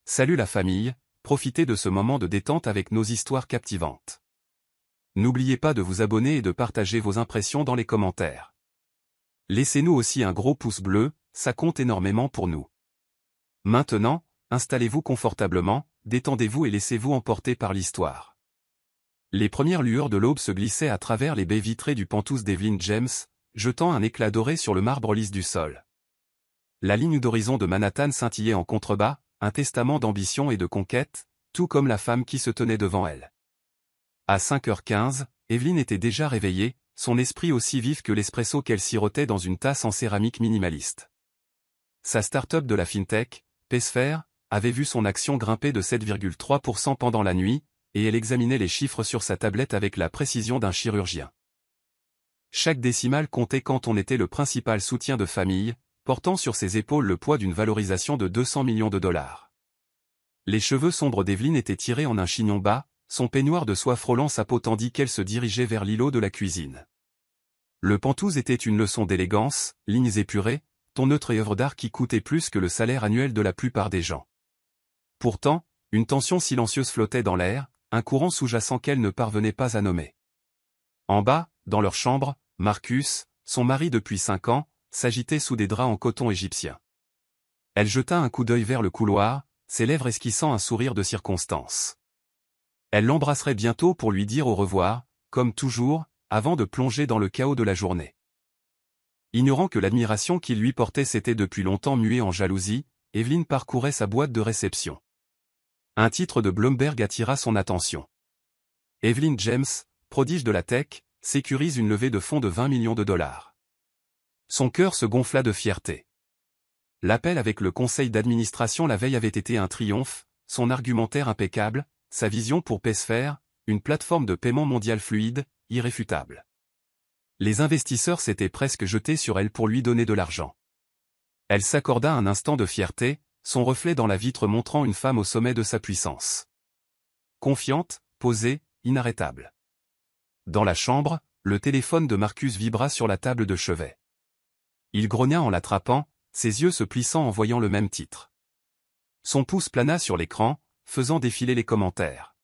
Salut la famille, profitez de ce moment de détente avec nos histoires captivantes. N'oubliez pas de vous abonner et de partager vos impressions dans les commentaires. Laissez-nous aussi un gros pouce bleu, ça compte énormément pour nous. Maintenant, installez-vous confortablement, détendez-vous et laissez-vous emporter par l'histoire. Les premières lueurs de l'aube se glissaient à travers les baies vitrées du penthouse d'Evelyn James, jetant un éclat doré sur le marbre lisse du sol. La ligne d'horizon de Manhattan scintillait en contrebas, un testament d'ambition et de conquête, tout comme la femme qui se tenait devant elle. À 5h15, Evelyn était déjà réveillée, son esprit aussi vif que l'espresso qu'elle sirotait dans une tasse en céramique minimaliste. Sa start-up de la fintech, PaySphere, avait vu son action grimper de 7,3% pendant la nuit, et elle examinait les chiffres sur sa tablette avec la précision d'un chirurgien. Chaque décimale comptait quand on était le principal soutien de famille, portant sur ses épaules le poids d'une valorisation de 200 millions de dollars. Les cheveux sombres d'Evelyn étaient tirés en un chignon bas, son peignoir de soie frôlant sa peau tandis qu'elle se dirigeait vers l'îlot de la cuisine. Le penthouse était une leçon d'élégance, lignes épurées, ton neutre et œuvre d'art qui coûtait plus que le salaire annuel de la plupart des gens. Pourtant, une tension silencieuse flottait dans l'air, un courant sous-jacent qu'elle ne parvenait pas à nommer. En bas, dans leur chambre, Marcus, son mari depuis 5 ans, s'agitait sous des draps en coton égyptien. Elle jeta un coup d'œil vers le couloir, ses lèvres esquissant un sourire de circonstance. Elle l'embrasserait bientôt pour lui dire au revoir, comme toujours, avant de plonger dans le chaos de la journée. Ignorant que l'admiration qu'il lui portait s'était depuis longtemps muée en jalousie, Evelyn parcourait sa boîte de réception. Un titre de Bloomberg attira son attention. Evelyn James, prodige de la tech, sécurise une levée de fonds de 20 millions de dollars. Son cœur se gonfla de fierté. L'appel avec le conseil d'administration la veille avait été un triomphe, son argumentaire impeccable, sa vision pour PaySphere, une plateforme de paiement mondial fluide, irréfutable. Les investisseurs s'étaient presque jetés sur elle pour lui donner de l'argent. Elle s'accorda un instant de fierté, son reflet dans la vitre montrant une femme au sommet de sa puissance. Confiante, posée, inarrêtable. Dans la chambre, le téléphone de Marcus vibra sur la table de chevet. Il grogna en l'attrapant, ses yeux se plissant en voyant le même titre. Son pouce plana sur l'écran, faisant défiler les commentaires.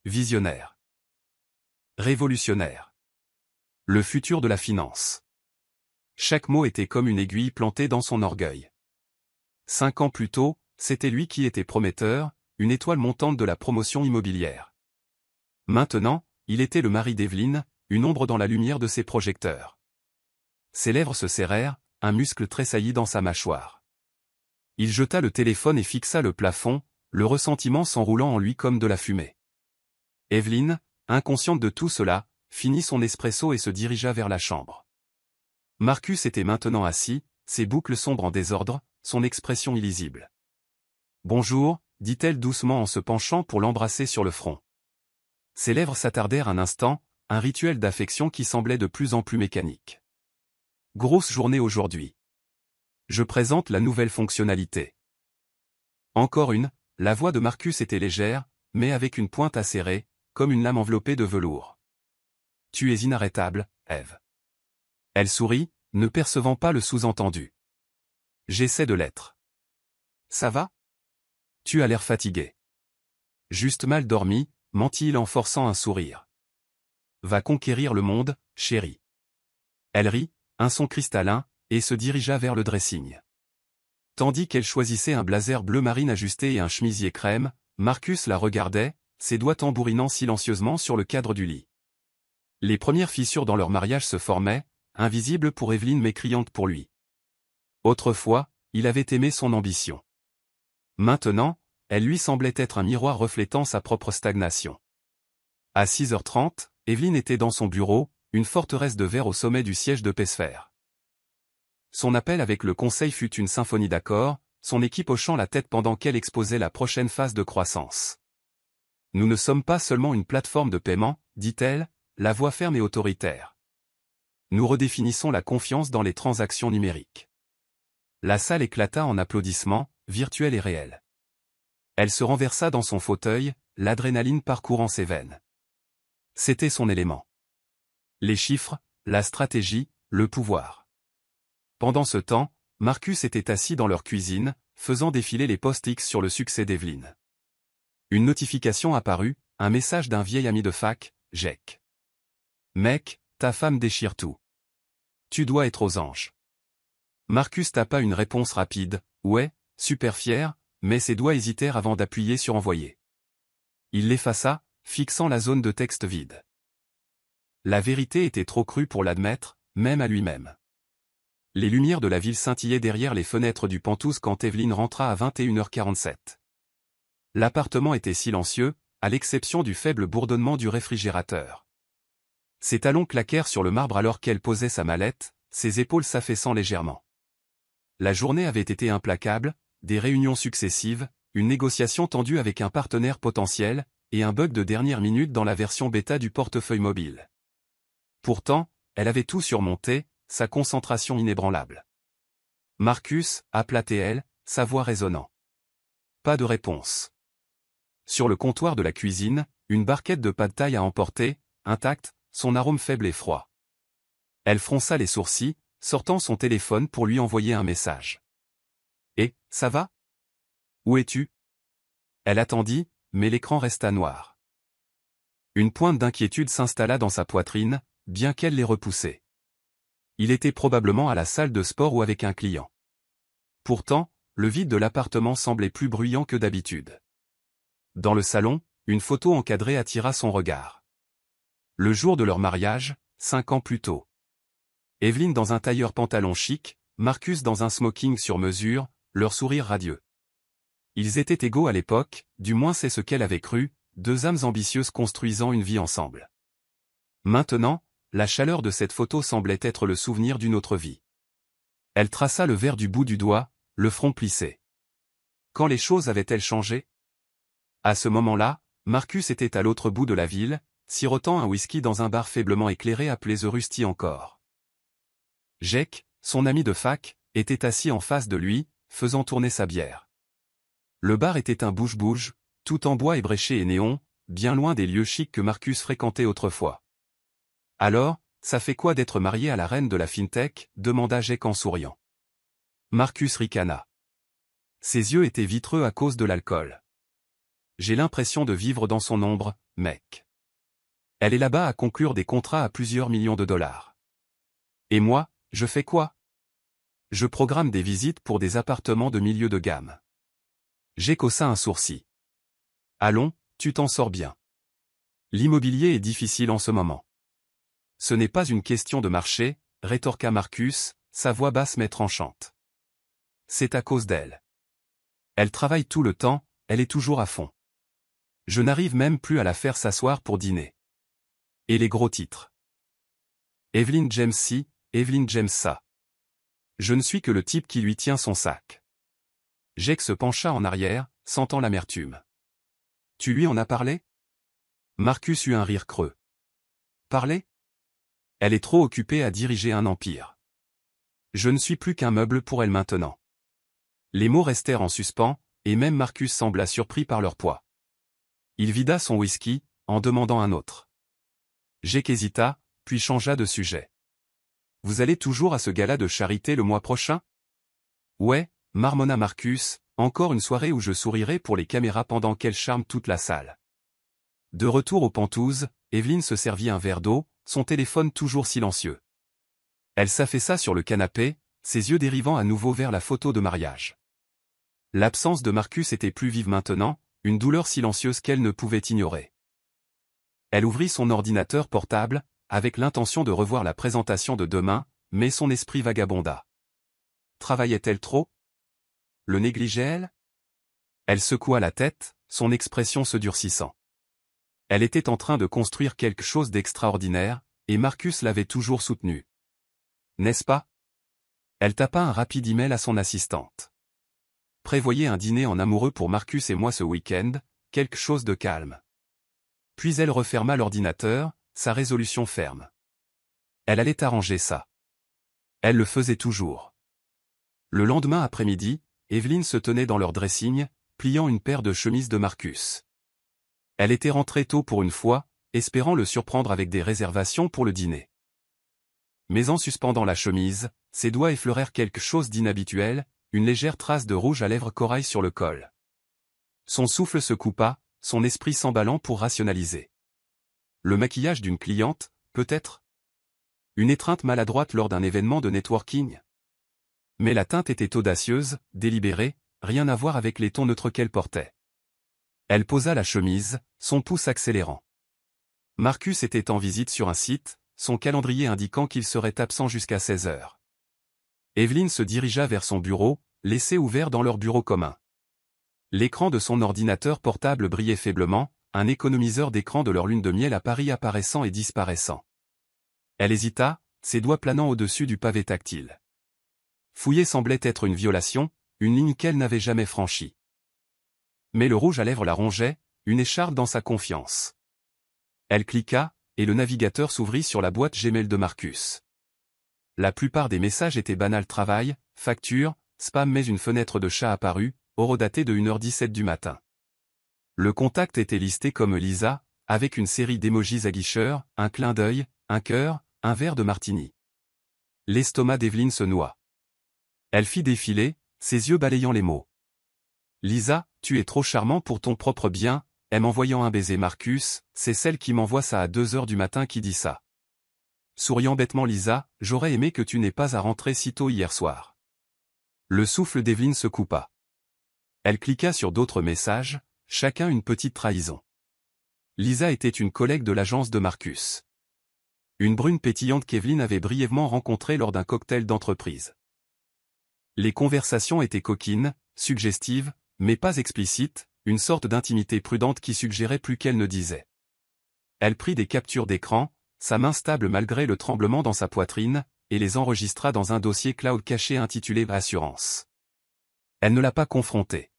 Visionnaire. Révolutionnaire. Le futur de la finance. Chaque mot était comme une aiguille plantée dans son orgueil. 5 ans plus tôt, c'était lui qui était prometteur, une étoile montante de la promotion immobilière. Maintenant, il était le mari d'Evelyn, une ombre dans la lumière de ses projecteurs. Ses lèvres se serrèrent, un muscle tressaillit dans sa mâchoire. Il jeta le téléphone et fixa le plafond, le ressentiment s'enroulant en lui comme de la fumée. Evelyn, inconsciente de tout cela, finit son espresso et se dirigea vers la chambre. Marcus était maintenant assis, ses boucles sombres en désordre, son expression illisible. « Bonjour », dit-elle doucement en se penchant pour l'embrasser sur le front. Ses lèvres s'attardèrent un instant, un rituel d'affection qui semblait de plus en plus mécanique. « Grosse journée aujourd'hui. Je présente la nouvelle fonctionnalité. » Encore une, la voix de Marcus était légère, mais avec une pointe acérée, comme une lame enveloppée de velours. « Tu es inarrêtable, Eve. » Elle sourit, ne percevant pas le sous-entendu. « J'essaie de l'être. »« Ça va ? Tu as l'air fatigué. »« Juste mal dormi, » mentit-il en forçant un sourire. « Va conquérir le monde, chérie. » Elle rit, un son cristallin, et se dirigea vers le dressing. Tandis qu'elle choisissait un blazer bleu marine ajusté et un chemisier crème, Marcus la regardait, ses doigts tambourinant silencieusement sur le cadre du lit. Les premières fissures dans leur mariage se formaient, invisibles pour Evelyn mais criantes pour lui. Autrefois, il avait aimé son ambition. Maintenant, elle lui semblait être un miroir reflétant sa propre stagnation. À 6h30, Evelyn était dans son bureau, une forteresse de verre au sommet du siège de PaySphere. Son appel avec le conseil fut une symphonie d'accords, son équipe hochant la tête pendant qu'elle exposait la prochaine phase de croissance. « Nous ne sommes pas seulement une plateforme de paiement, » dit-elle, la voix ferme et autoritaire. « Nous redéfinissons la confiance dans les transactions numériques. » La salle éclata en applaudissements, virtuels et réels. Elle se renversa dans son fauteuil, l'adrénaline parcourant ses veines. C'était son élément. Les chiffres, la stratégie, le pouvoir. Pendant ce temps, Marcus était assis dans leur cuisine, faisant défiler les post-X sur le succès d'Evelyn. Une notification apparut, un message d'un vieil ami de fac, Jake. Mec, ta femme déchire tout. Tu dois être aux anges. Marcus tapa une réponse rapide, ouais, super fier, mais ses doigts hésitèrent avant d'appuyer sur envoyer. Il l'effaça, fixant la zone de texte vide. La vérité était trop crue pour l'admettre, même à lui-même. Les lumières de la ville scintillaient derrière les fenêtres du Penthouse quand Evelyn rentra à 21h47. L'appartement était silencieux, à l'exception du faible bourdonnement du réfrigérateur. Ses talons claquèrent sur le marbre alors qu'elle posait sa mallette, ses épaules s'affaissant légèrement. La journée avait été implacable, des réunions successives, une négociation tendue avec un partenaire potentiel, et un bug de dernière minute dans la version bêta du portefeuille mobile. Pourtant, elle avait tout surmonté, sa concentration inébranlable. Marcus, appelait-elle, sa voix résonnant. Pas de réponse. Sur le comptoir de la cuisine, une barquette de pad thaï à emporter, intacte, son arôme faible et froid. Elle fronça les sourcils, sortant son téléphone pour lui envoyer un message. « Eh, ça va ? Où es-tu » Elle attendit, mais l'écran resta noir. Une pointe d'inquiétude s'installa dans sa poitrine, bien qu'elle l'ait repoussée. Il était probablement à la salle de sport ou avec un client. Pourtant, le vide de l'appartement semblait plus bruyant que d'habitude. Dans le salon, une photo encadrée attira son regard. Le jour de leur mariage, 5 ans plus tôt. Evelyn dans un tailleur pantalon chic, Marcus dans un smoking sur mesure, leur sourire radieux. Ils étaient égaux à l'époque, du moins c'est ce qu'elle avait cru, deux âmes ambitieuses construisant une vie ensemble. Maintenant, la chaleur de cette photo semblait être le souvenir d'une autre vie. Elle traça le verre du bout du doigt, le front plissé. Quand les choses avaient-elles changé ? À ce moment-là, Marcus était à l'autre bout de la ville, sirotant un whisky dans un bar faiblement éclairé appelé The Rusty encore. Jake, son ami de fac, était assis en face de lui, faisant tourner sa bière. Le bar était un bouge-bouge, tout en bois ébréché et néon, bien loin des lieux chics que Marcus fréquentait autrefois. « Alors, ça fait quoi d'être marié à la reine de la FinTech » demanda Jake en souriant. Marcus ricana. Ses yeux étaient vitreux à cause de l'alcool. « J'ai l'impression de vivre dans son ombre, mec. Elle est là-bas à conclure des contrats à plusieurs millions de dollars. Et moi, je fais quoi ? Je programme des visites pour des appartements de milieu de gamme. » Jake haussa un sourcil. « Allons, tu t'en sors bien. L'immobilier est difficile en ce moment. » « Ce n'est pas une question de marché, » rétorqua Marcus, sa voix basse mais tranchante. « C'est à cause d'elle. Elle travaille tout le temps, elle est toujours à fond. Je n'arrive même plus à la faire s'asseoir pour dîner. Et les gros titres. Evelyn James ci, Evelyn James ça. Je ne suis que le type qui lui tient son sac. » Jake se pencha en arrière, sentant l'amertume. « Tu lui en as parlé ?» Marcus eut un rire creux. « Parler ? Elle est trop occupée à diriger un empire. Je ne suis plus qu'un meuble pour elle maintenant. » Les mots restèrent en suspens, et même Marcus sembla surpris par leur poids. Il vida son whisky, en demandant un autre. Jake hésita, puis changea de sujet. « Vous allez toujours à ce gala de charité le mois prochain ? » « Ouais, » marmonna Marcus, encore une soirée où je sourirai pour les caméras pendant qu'elle charme toute la salle. De retour au Penthouse, Evelyn se servit un verre d'eau, son téléphone toujours silencieux. Elle s'affaissa sur le canapé, ses yeux dérivant à nouveau vers la photo de mariage. L'absence de Marcus était plus vive maintenant, une douleur silencieuse qu'elle ne pouvait ignorer. Elle ouvrit son ordinateur portable, avec l'intention de revoir la présentation de demain, mais son esprit vagabonda. Travaillait-elle trop ? Le négligeait-elle ? Elle secoua la tête, son expression se durcissant. Elle était en train de construire quelque chose d'extraordinaire, et Marcus l'avait toujours soutenue. N'est-ce pas ? Elle tapa un rapide email à son assistante. Prévoyez un dîner en amoureux pour Marcus et moi ce week-end, quelque chose de calme. Puis elle referma l'ordinateur, sa résolution ferme. Elle allait arranger ça. Elle le faisait toujours. Le lendemain après-midi, Evelyn se tenait dans leur dressing, pliant une paire de chemises de Marcus. Elle était rentrée tôt pour une fois, espérant le surprendre avec des réservations pour le dîner. Mais en suspendant la chemise, ses doigts effleurèrent quelque chose d'inhabituel, une légère trace de rouge à lèvres corail sur le col. Son souffle se coupa, son esprit s'emballant pour rationaliser. Le maquillage d'une cliente, peut-être? Une étreinte maladroite lors d'un événement de networking? Mais la teinte était audacieuse, délibérée, rien à voir avec les tons neutres qu'elle portait. Elle posa la chemise, son pouce accélérant. Marcus était en visite sur un site, son calendrier indiquant qu'il serait absent jusqu'à 16 heures. Evelyne se dirigea vers son bureau, laissé ouvert dans leur bureau commun. L'écran de son ordinateur portable brillait faiblement, un économiseur d'écran de leur lune de miel à Paris apparaissant et disparaissant. Elle hésita, ses doigts planant au-dessus du pavé tactile. Fouiller semblait être une violation, une ligne qu'elle n'avait jamais franchie. Mais le rouge à lèvres la rongeait, une écharpe dans sa confiance. Elle cliqua, et le navigateur s'ouvrit sur la boîte Gmail de Marcus. La plupart des messages étaient banal travail, facture, spam mais une fenêtre de chat apparut, horodatée de 1h17 du matin. Le contact était listé comme Lisa, avec une série d'émojis aguicheurs, un clin d'œil, un cœur, un verre de martini. L'estomac d'Evelyne se noua. Elle fit défiler, ses yeux balayant les mots. Lisa, tu es trop charmant pour ton propre bien, aime envoyant un baiser Marcus, c'est celle qui m'envoie ça à 2h du matin qui dit ça. Souriant bêtement Lisa, j'aurais aimé que tu n'aies pas à rentrer si tôt hier soir. Le souffle d'Evelyne se coupa. Elle cliqua sur d'autres messages, chacun une petite trahison. Lisa était une collègue de l'agence de Marcus. Une brune pétillante qu'Evelyne avait brièvement rencontrée lors d'un cocktail d'entreprise. Les conversations étaient coquines, suggestives, mais pas explicites, une sorte d'intimité prudente qui suggérait plus qu'elle ne disait. Elle prit des captures d'écran, sa main stable malgré le tremblement dans sa poitrine, et les enregistra dans un dossier cloud caché intitulé « Assurance ». Elle ne l'a pas confronté.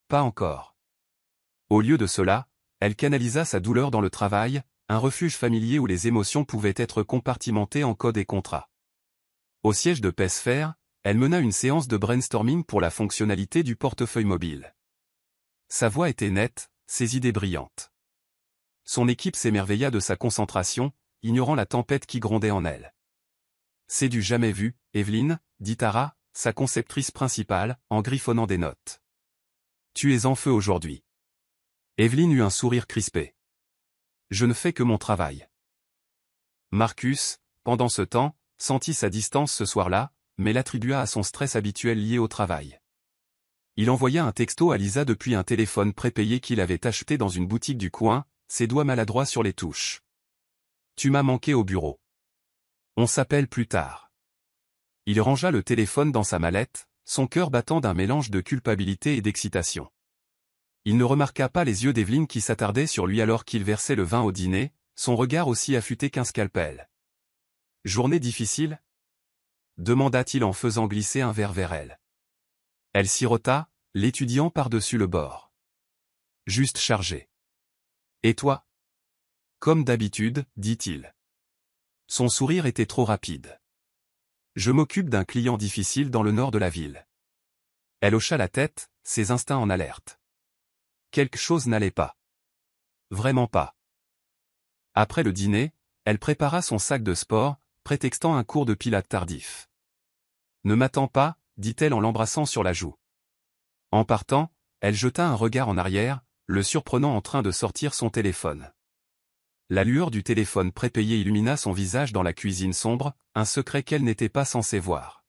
Pas encore. Au lieu de cela, elle canalisa sa douleur dans le travail, un refuge familier où les émotions pouvaient être compartimentées en codes et contrats. Au siège de Pesfer, elle mena une séance de brainstorming pour la fonctionnalité du portefeuille mobile. Sa voix était nette, ses idées brillantes. Son équipe s'émerveilla de sa concentration, ignorant la tempête qui grondait en elle. C'est du jamais vu, Evelyne, dit Tara, sa conceptrice principale, en griffonnant des notes. Tu es en feu aujourd'hui. Evelyne eut un sourire crispé. Je ne fais que mon travail. Marcus, pendant ce temps, sentit sa distance ce soir-là, mais l'attribua à son stress habituel lié au travail. Il envoya un texto à Lisa depuis un téléphone prépayé qu'il avait acheté dans une boutique du coin, ses doigts maladroits sur les touches. Tu m'as manqué au bureau. On s'appelle plus tard. Il rangea le téléphone dans sa mallette, son cœur battant d'un mélange de culpabilité et d'excitation. Il ne remarqua pas les yeux d'Evelyne qui s'attardaient sur lui alors qu'il versait le vin au dîner, son regard aussi affûté qu'un scalpel. « Journée difficile ?» demanda-t-il en faisant glisser un verre vers elle. Elle sirota, l'étudiant par-dessus le bord. « Juste chargé. »« Et toi ?» ?»« Comme d'habitude, dit-il. Son sourire était trop rapide. « Je m'occupe d'un client difficile dans le nord de la ville. » Elle hocha la tête, ses instincts en alerte. Quelque chose n'allait pas. Vraiment pas. Après le dîner, elle prépara son sac de sport, prétextant un cours de pilates tardif. « Ne m'attends pas, dit-elle en l'embrassant sur la joue. En partant, elle jeta un regard en arrière, le surprenant en train de sortir son téléphone. La lueur du téléphone prépayé illumina son visage dans la cuisine sombre, un secret qu'elle n'était pas censée voir.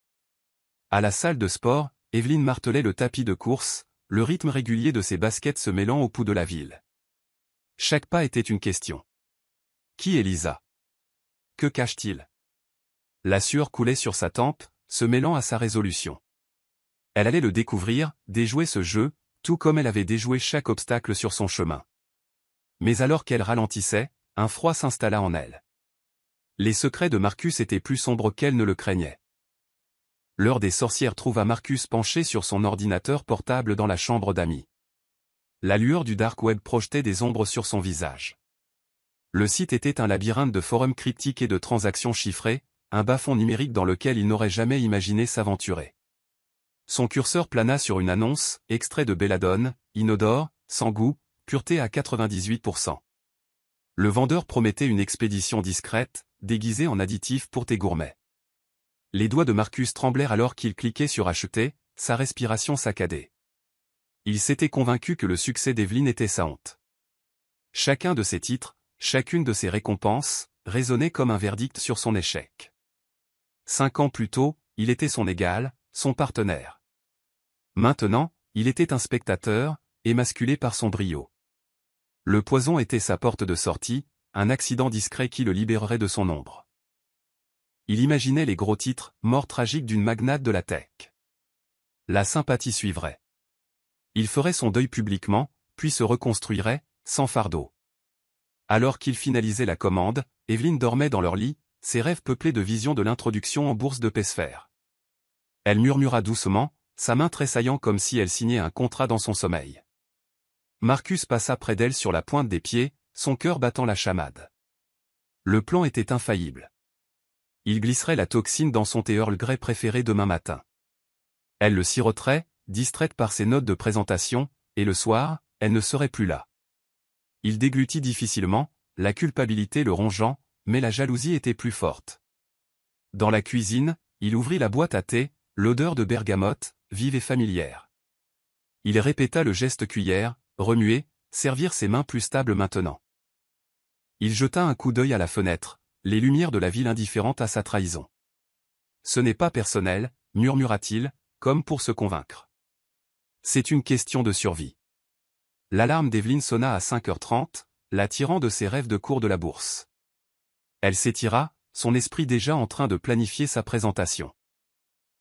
À la salle de sport, Evelyne martelait le tapis de course, le rythme régulier de ses baskets se mêlant au pouls de la ville. Chaque pas était une question. Qui est Lisa? Que cache-t-il? La sueur coulait sur sa tempe, se mêlant à sa résolution. Elle allait le découvrir, déjouer ce jeu, tout comme elle avait déjoué chaque obstacle sur son chemin. Mais alors qu'elle ralentissait, un froid s'installa en elle. Les secrets de Marcus étaient plus sombres qu'elle ne le craignait. L'heure des sorcières trouva Marcus penché sur son ordinateur portable dans la chambre d'amis. La lueur du dark web projetait des ombres sur son visage. Le site était un labyrinthe de forums cryptiques et de transactions chiffrées, un bas-fond numérique dans lequel il n'aurait jamais imaginé s'aventurer. Son curseur plana sur une annonce, extrait de Belladone, inodore, sans goût, pureté à 98%. Le vendeur promettait une expédition discrète, déguisée en additif pour tes gourmets. Les doigts de Marcus tremblèrent alors qu'il cliquait sur acheter, sa respiration saccadée. Il s'était convaincu que le succès d'Evelyn était sa honte. Chacun de ses titres, chacune de ses récompenses, résonnait comme un verdict sur son échec. 5 ans plus tôt, il était son égal, son partenaire. Maintenant, il était un spectateur, émasculé par son brio. Le poison était sa porte de sortie, un accident discret qui le libérerait de son ombre. Il imaginait les gros titres, mort tragique d'une magnate de la tech. La sympathie suivrait. Il ferait son deuil publiquement, puis se reconstruirait, sans fardeau. Alors qu'il finalisait la commande, Evelyn dormait dans leur lit, ses rêves peuplés de visions de l'introduction en bourse de PSPHER. Elle murmura doucement, sa main tressaillant comme si elle signait un contrat dans son sommeil. Marcus passa près d'elle sur la pointe des pieds, son cœur battant la chamade. Le plan était infaillible. Il glisserait la toxine dans son thé Earl Grey préféré demain matin. Elle le siroterait, distraite par ses notes de présentation, et le soir, elle ne serait plus là. Il déglutit difficilement, la culpabilité le rongeant, mais la jalousie était plus forte. Dans la cuisine, il ouvrit la boîte à thé, l'odeur de bergamote, vive et familière. Il répéta le geste cuillère, remuer, servir ses mains plus stables maintenant. Il jeta un coup d'œil à la fenêtre, les lumières de la ville indifférentes à sa trahison. Ce n'est pas personnel, murmura-t-il, comme pour se convaincre. C'est une question de survie. L'alarme d'Evelyn sonna à 5h30, l'attirant de ses rêves de cours de la bourse. Elle s'étira, son esprit déjà en train de planifier sa présentation.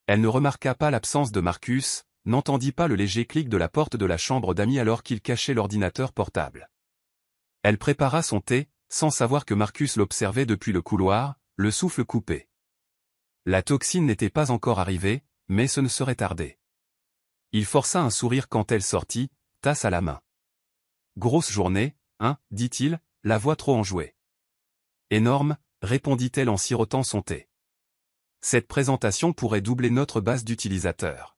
Elle ne remarqua pas l'absence de Marcus, n'entendit pas le léger clic de la porte de la chambre d'amis alors qu'il cachait l'ordinateur portable. Elle prépara son thé, sans savoir que Marcus l'observait depuis le couloir, le souffle coupé. La toxine n'était pas encore arrivée, mais ce ne serait tardé. Il força un sourire quand elle sortit, tasse à la main. Grosse journée, hein, dit-il, la voix trop enjouée. Énorme, répondit-elle en sirotant son thé. Cette présentation pourrait doubler notre base d'utilisateurs.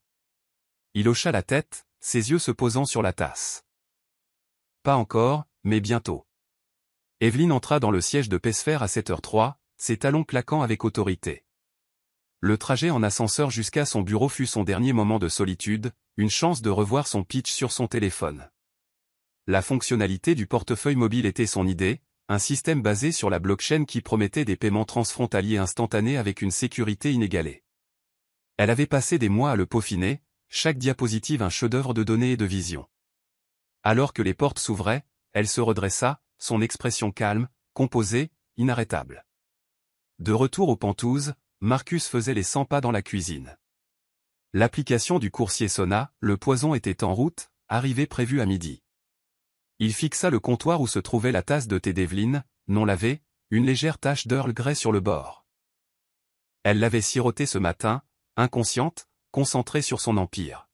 Il hocha la tête, ses yeux se posant sur la tasse. Pas encore, mais bientôt. Evelyn entra dans le siège de PSPHER à 7h03, ses talons claquant avec autorité. Le trajet en ascenseur jusqu'à son bureau fut son dernier moment de solitude, une chance de revoir son pitch sur son téléphone. La fonctionnalité du portefeuille mobile était son idée, un système basé sur la blockchain qui promettait des paiements transfrontaliers instantanés avec une sécurité inégalée. Elle avait passé des mois à le peaufiner, chaque diapositive un chef-d'œuvre de données et de vision. Alors que les portes s'ouvraient, elle se redressa, son expression calme, composée, inarrêtable. De retour aux Pentouzes, Marcus faisait les 100 pas dans la cuisine. L'application du coursier sonna, le poison était en route, arrivée prévue à midi. Il fixa le comptoir où se trouvait la tasse de thé d'Evelyn, non lavée, une légère tache d'Earl Grey sur le bord. Elle l'avait siroté ce matin, inconsciente, concentrée sur son empire.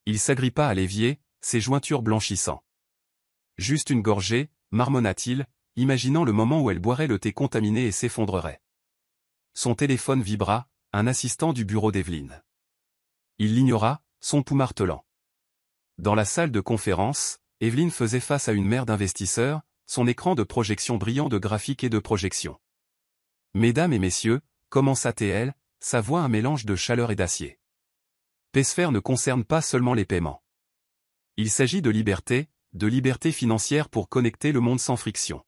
Il s'agrippa à l'évier, ses jointures blanchissant. Juste une gorgée, marmonna-t-il, imaginant le moment où elle boirait le thé contaminé et s'effondrerait. Son téléphone vibra, un assistant du bureau d'Evelyn. Il l'ignora, son pouls martelant. Dans la salle de conférence, Evelyn faisait face à une mer d'investisseurs, son écran de projection brillant de graphiques et de projections. « Mesdames et messieurs », commença-t-elle, sa voix un mélange de chaleur et d'acier. PSPHER ne concerne pas seulement les paiements. Il s'agit de liberté financière pour connecter le monde sans friction.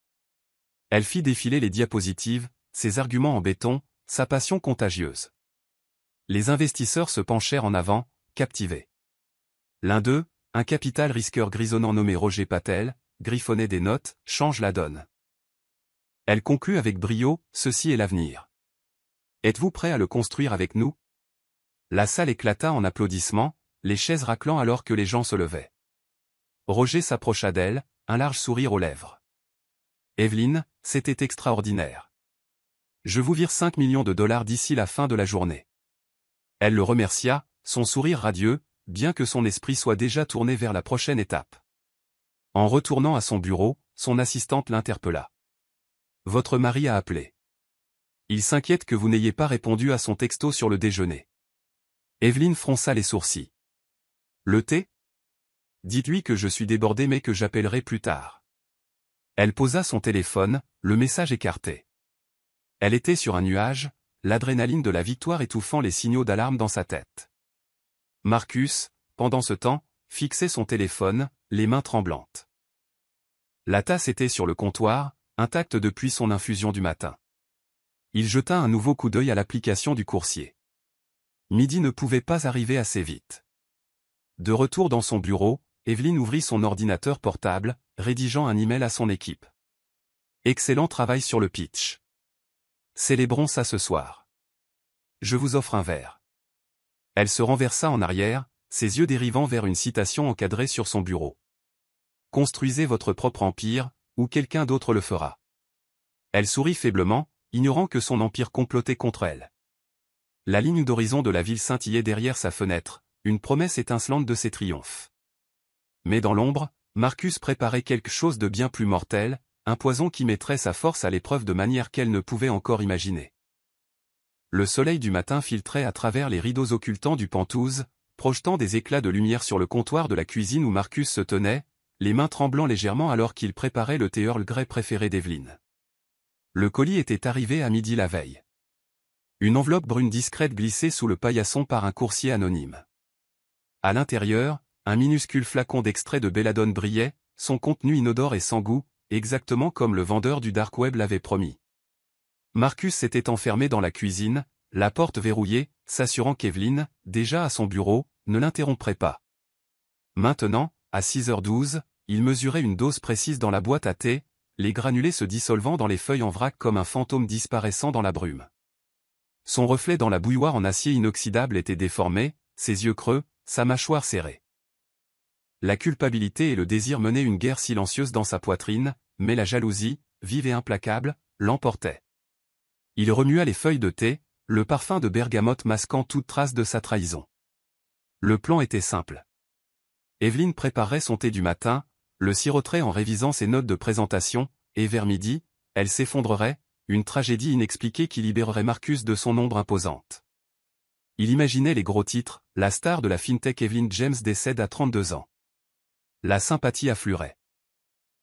Elle fit défiler les diapositives, ses arguments en béton, sa passion contagieuse. Les investisseurs se penchèrent en avant, captivés. L'un d'eux, un capital risqueur grisonnant nommé Roger Patel, griffonnait des notes, change la donne. Elle conclut avec brio, ceci est l'avenir. Êtes-vous prêt à le construire avec nous? La salle éclata en applaudissements, les chaises raclant alors que les gens se levaient. Roger s'approcha d'elle, un large sourire aux lèvres. Evelyn, c'était extraordinaire. Je vous vire 5 millions de dollars d'ici la fin de la journée. Elle le remercia, son sourire radieux, bien que son esprit soit déjà tourné vers la prochaine étape. En retournant à son bureau, son assistante l'interpella. Votre mari a appelé. Il s'inquiète que vous n'ayez pas répondu à son texto sur le déjeuner. Evelyn fronça les sourcils. Le thé? Dites-lui que je suis débordée mais que j'appellerai plus tard. Elle posa son téléphone, le message écarté. Elle était sur un nuage, l'adrénaline de la victoire étouffant les signaux d'alarme dans sa tête. Marcus, pendant ce temps, fixait son téléphone, les mains tremblantes. La tasse était sur le comptoir, intacte depuis son infusion du matin. Il jeta un nouveau coup d'œil à l'application du coursier. Midi ne pouvait pas arriver assez vite. De retour dans son bureau, Evelyne ouvrit son ordinateur portable, rédigeant un email à son équipe. Excellent travail sur le pitch. Célébrons ça ce soir. Je vous offre un verre. Elle se renversa en arrière, ses yeux dérivant vers une citation encadrée sur son bureau. Construisez votre propre empire, ou quelqu'un d'autre le fera. Elle sourit faiblement, ignorant que son empire complotait contre elle. La ligne d'horizon de la ville scintillait derrière sa fenêtre, une promesse étincelante de ses triomphes. Mais dans l'ombre, Marcus préparait quelque chose de bien plus mortel, un poison qui mettrait sa force à l'épreuve de manière qu'elle ne pouvait encore imaginer. Le soleil du matin filtrait à travers les rideaux occultants du penthouse, projetant des éclats de lumière sur le comptoir de la cuisine où Marcus se tenait, les mains tremblant légèrement alors qu'il préparait le thé Earl Grey préféré d'Evelyne. Le colis était arrivé à midi la veille. Une enveloppe brune discrète glissait sous le paillasson par un coursier anonyme. À l'intérieur, un minuscule flacon d'extrait de belladone brillait, son contenu inodore et sans goût, exactement comme le vendeur du dark web l'avait promis. Marcus s'était enfermé dans la cuisine, la porte verrouillée, s'assurant qu'Evelyne, déjà à son bureau, ne l'interromprait pas. Maintenant, à 6h12, il mesurait une dose précise dans la boîte à thé, les granulés se dissolvant dans les feuilles en vrac comme un fantôme disparaissant dans la brume. Son reflet dans la bouilloire en acier inoxydable était déformé, ses yeux creux, sa mâchoire serrée. La culpabilité et le désir menaient une guerre silencieuse dans sa poitrine, mais la jalousie, vive et implacable, l'emportait. Il remua les feuilles de thé, le parfum de bergamote masquant toute trace de sa trahison. Le plan était simple. Evelyne préparerait son thé du matin, le siroterait en révisant ses notes de présentation, et vers midi, elle s'effondrerait, une tragédie inexpliquée qui libérerait Marcus de son ombre imposante. Il imaginait les gros titres, la star de la fintech Evelyne James décède à 32 ans. La sympathie affluerait.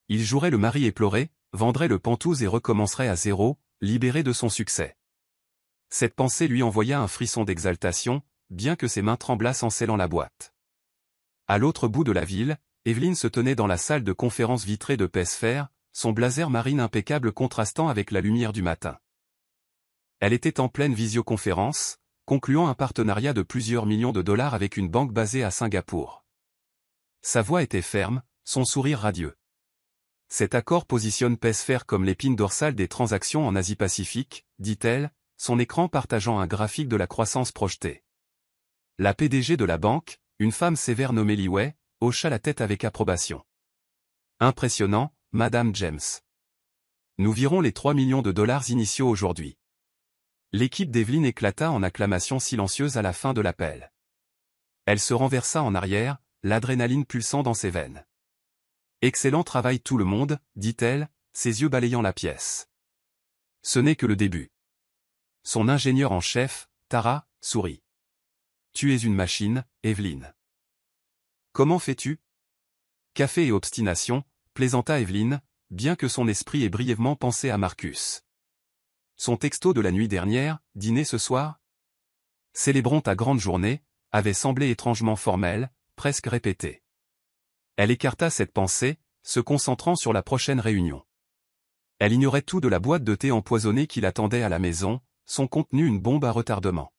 Il jouerait le mari éploré, vendrait le penthouse et recommencerait à zéro, libéré de son succès. Cette pensée lui envoya un frisson d'exaltation, bien que ses mains tremblassent en scellant la boîte. À l'autre bout de la ville, Evelyne se tenait dans la salle de conférence vitrée de Pesfer, son blazer marine impeccable contrastant avec la lumière du matin. Elle était en pleine visioconférence, concluant un partenariat de plusieurs millions de dollars avec une banque basée à Singapour. Sa voix était ferme, son sourire radieux. Cet accord positionne Pesfer comme l'épine dorsale des transactions en Asie-Pacifique, dit-elle, son écran partageant un graphique de la croissance projetée. La PDG de la banque, une femme sévère nommée Li Wei, hocha la tête avec approbation. Impressionnant, Madame James. Nous virons les 3 millions de dollars initiaux aujourd'hui. L'équipe d'Evelyne éclata en acclamations silencieuses à la fin de l'appel. Elle se renversa en arrière, l'adrénaline pulsant dans ses veines. Excellent travail tout le monde, dit-elle, ses yeux balayant la pièce. Ce n'est que le début. Son ingénieur en chef, Tara, sourit. Tu es une machine, Evelyne. Comment fais-tu? Café et obstination, plaisanta Evelyne, bien que son esprit ait brièvement pensé à Marcus. Son texto de la nuit dernière, dîner ce soir? Célébrons ta grande journée, avait semblé étrangement formel, presque répété. Elle écarta cette pensée, se concentrant sur la prochaine réunion. Elle ignorait tout de la boîte de thé empoisonnée qui l'attendait à la maison, son contenu une bombe à retardement.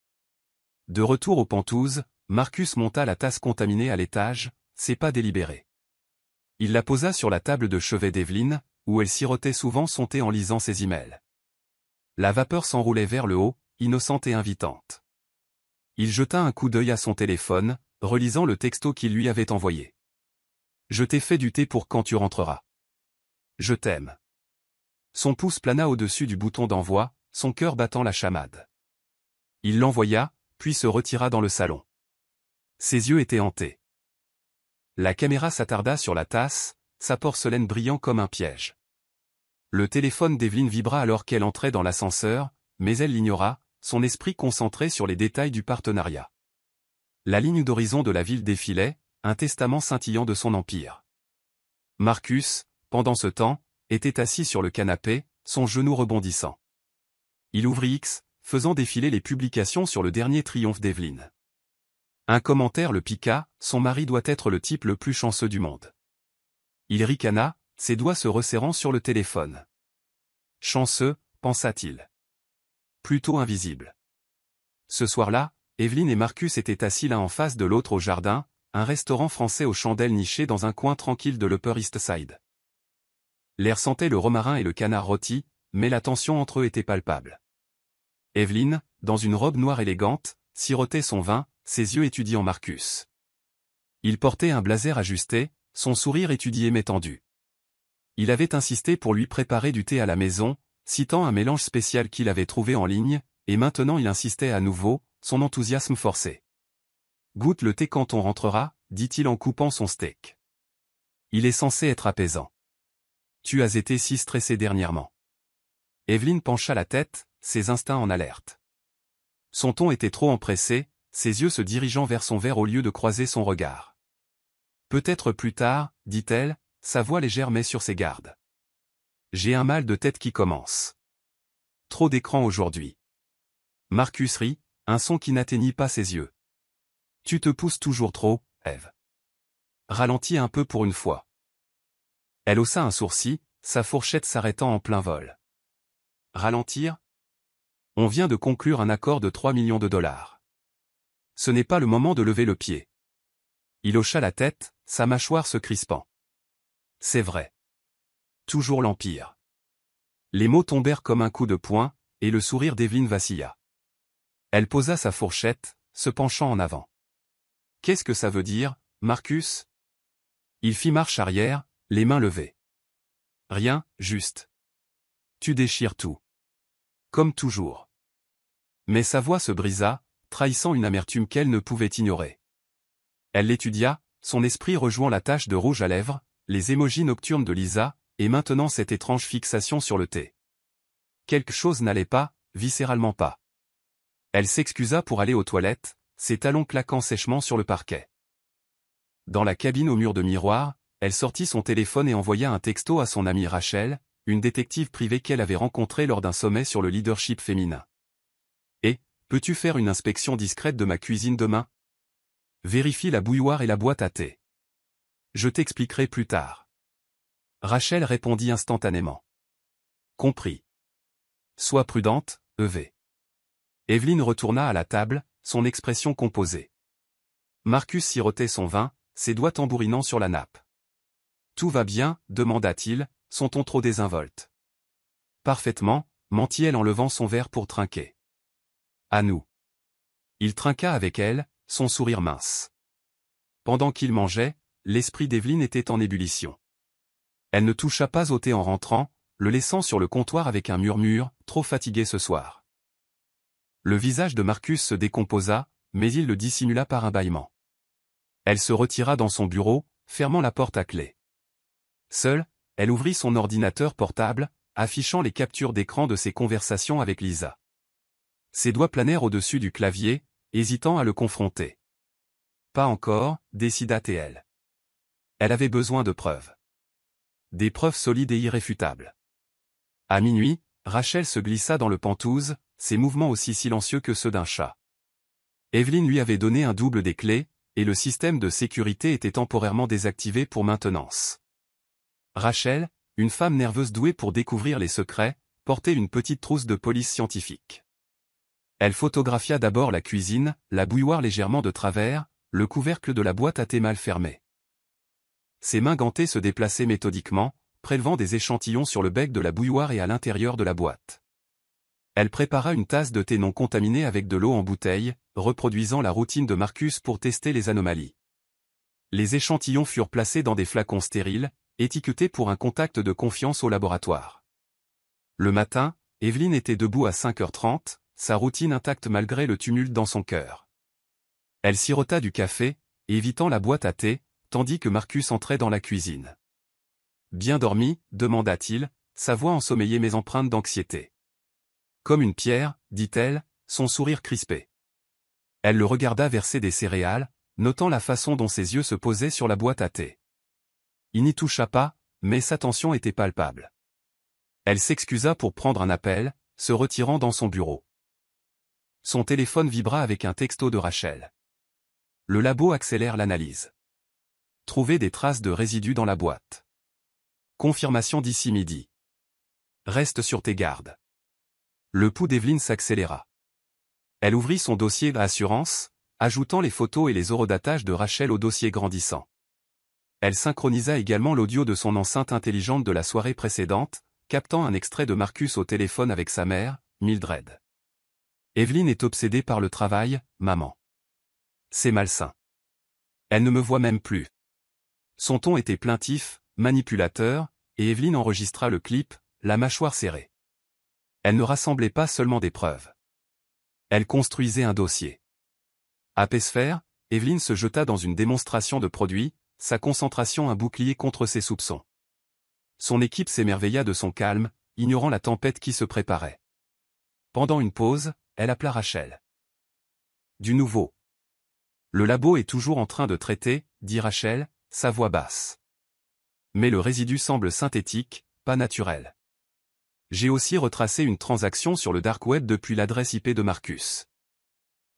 De retour au penthouse, Marcus monta la tasse contaminée à l'étage, ses pas délibérés. Il la posa sur la table de chevet d'Evelyne, où elle sirotait souvent son thé en lisant ses emails. La vapeur s'enroulait vers le haut, innocente et invitante. Il jeta un coup d'œil à son téléphone, relisant le texto qu'il lui avait envoyé. Je t'ai fait du thé pour quand tu rentreras. Je t'aime. Son pouce plana au-dessus du bouton d'envoi, son cœur battant la chamade. Il l'envoya, puis se retira dans le salon. Ses yeux étaient hantés. La caméra s'attarda sur la tasse, sa porcelaine brillant comme un piège. Le téléphone d'Evelyne vibra alors qu'elle entrait dans l'ascenseur, mais elle l'ignora, son esprit concentré sur les détails du partenariat. La ligne d'horizon de la ville défilait, un testament scintillant de son empire. Marcus, pendant ce temps, était assis sur le canapé, son genou rebondissant. Il ouvrit X, faisant défiler les publications sur le dernier triomphe d'Evelyne. Un commentaire le piqua, son mari doit être le type le plus chanceux du monde. Il ricana, ses doigts se resserrant sur le téléphone. Chanceux, pensa-t-il. Plutôt invisible. Ce soir-là, Evelyne et Marcus étaient assis l'un en face de l'autre au jardin, un restaurant français aux chandelles niché dans un coin tranquille de l'Upper East Side. L'air sentait le romarin et le canard rôti, mais la tension entre eux était palpable. Evelyne, dans une robe noire élégante, sirotait son vin, ses yeux étudiant Marcus. Il portait un blazer ajusté, son sourire étudié mais tendu. Il avait insisté pour lui préparer du thé à la maison, citant un mélange spécial qu'il avait trouvé en ligne, et maintenant il insistait à nouveau, son enthousiasme forcé. « Goûte le thé quand on rentrera, dit-il en coupant son steak. Il est censé être apaisant. Tu as été si stressé dernièrement. Evelyne pencha la tête, ses instincts en alerte. Son ton était trop empressé, ses yeux se dirigeant vers son verre au lieu de croiser son regard. Peut-être plus tard, dit-elle, sa voix légère mais sur ses gardes. J'ai un mal de tête qui commence. Trop d'écran aujourd'hui. Marcus rit, un son qui n'atteignit pas ses yeux. Tu te pousses toujours trop, Eve. Ralentis un peu pour une fois. Elle haussa un sourcil, sa fourchette s'arrêtant en plein vol. Ralentir? On vient de conclure un accord de 3 millions de dollars. Ce n'est pas le moment de lever le pied. Il hocha la tête, sa mâchoire se crispant. C'est vrai. Toujours l'Empire. Les mots tombèrent comme un coup de poing, et le sourire d'Evelyne vacilla. Elle posa sa fourchette, se penchant en avant. Qu'est-ce que ça veut dire, Marcus? Il fit marche arrière, les mains levées. Rien, juste. Tu déchires tout. Comme toujours. Mais sa voix se brisa, trahissant une amertume qu'elle ne pouvait ignorer. Elle l'étudia, son esprit rejoint la tache de rouge à lèvres, les émojis nocturnes de Lisa, et maintenant cette étrange fixation sur le thé. Quelque chose n'allait pas, viscéralement pas. Elle s'excusa pour aller aux toilettes, ses talons claquant sèchement sur le parquet. Dans la cabine au mur de miroir, elle sortit son téléphone et envoya un texto à son amie Rachel, une détective privée qu'elle avait rencontrée lors d'un sommet sur le leadership féminin. Et, peux-tu faire une inspection discrète de ma cuisine demain? Vérifie la bouilloire et la boîte à thé. Je t'expliquerai plus tard. Rachel répondit instantanément. Compris. Sois prudente, Eve. Evelyne retourna à la table, son expression composée. Marcus sirotait son vin, ses doigts tambourinant sur la nappe. Tout va bien, demanda-t-il, son ton trop désinvolte. Parfaitement, mentit-elle en levant son verre pour trinquer. À nous. Il trinqua avec elle, son sourire mince. Pendant qu'il mangeait, l'esprit d'Evelyne était en ébullition. Elle ne toucha pas au thé en rentrant, le laissant sur le comptoir avec un murmure, trop fatigué ce soir. Le visage de Marcus se décomposa, mais il le dissimula par un bâillement. Elle se retira dans son bureau, fermant la porte à clé. Seule, elle ouvrit son ordinateur portable, affichant les captures d'écran de ses conversations avec Lisa. Ses doigts planèrent au-dessus du clavier, hésitant à le confronter. Pas encore, décida-t-elle. Elle avait besoin de preuves. Des preuves solides et irréfutables. À minuit, Rachel se glissa dans le penthouse, ses mouvements aussi silencieux que ceux d'un chat. Evelyne lui avait donné un double des clés, et le système de sécurité était temporairement désactivé pour maintenance. Rachel, une femme nerveuse douée pour découvrir les secrets, portait une petite trousse de police scientifique. Elle photographia d'abord la cuisine, la bouilloire légèrement de travers, le couvercle de la boîte à thé mal fermé. Ses mains gantées se déplaçaient méthodiquement, prélevant des échantillons sur le bec de la bouilloire et à l'intérieur de la boîte. Elle prépara une tasse de thé non contaminée avec de l'eau en bouteille, reproduisant la routine de Marcus pour tester les anomalies. Les échantillons furent placés dans des flacons stériles, étiquetés pour un contact de confiance au laboratoire. Le matin, Evelyne était debout à 5h30, sa routine intacte malgré le tumulte dans son cœur. Elle sirota du café, évitant la boîte à thé, tandis que Marcus entrait dans la cuisine. Bien dormi, demanda-t-il, sa voix ensommeillée mais empreinte d'anxiété. Comme une pierre, dit-elle, son sourire crispé. Elle le regarda verser des céréales, notant la façon dont ses yeux se posaient sur la boîte à thé. Il n'y toucha pas, mais sa tension était palpable. Elle s'excusa pour prendre un appel, se retirant dans son bureau. Son téléphone vibra avec un texto de Rachel. Le labo accélère l'analyse. Trouver des traces de résidus dans la boîte. Confirmation d'ici midi. Reste sur tes gardes. Le pouls d'Evelyne s'accéléra. Elle ouvrit son dossier à assurance, ajoutant les photos et les horodatages de Rachel au dossier grandissant. Elle synchronisa également l'audio de son enceinte intelligente de la soirée précédente, captant un extrait de Marcus au téléphone avec sa mère, Mildred. Evelyne est obsédée par le travail, maman. C'est malsain. Elle ne me voit même plus. Son ton était plaintif, manipulateur, et Evelyne enregistra le clip, la mâchoire serrée. Elle ne rassemblait pas seulement des preuves. Elle construisait un dossier. À Pesfer, Evelyne se jeta dans une démonstration de produits, sa concentration un bouclier contre ses soupçons. Son équipe s'émerveilla de son calme, ignorant la tempête qui se préparait. Pendant une pause, elle appela Rachel. Du nouveau. Le labo est toujours en train de traiter, dit Rachel, sa voix basse. Mais le résidu semble synthétique, pas naturel. J'ai aussi retracé une transaction sur le dark web depuis l'adresse IP de Marcus.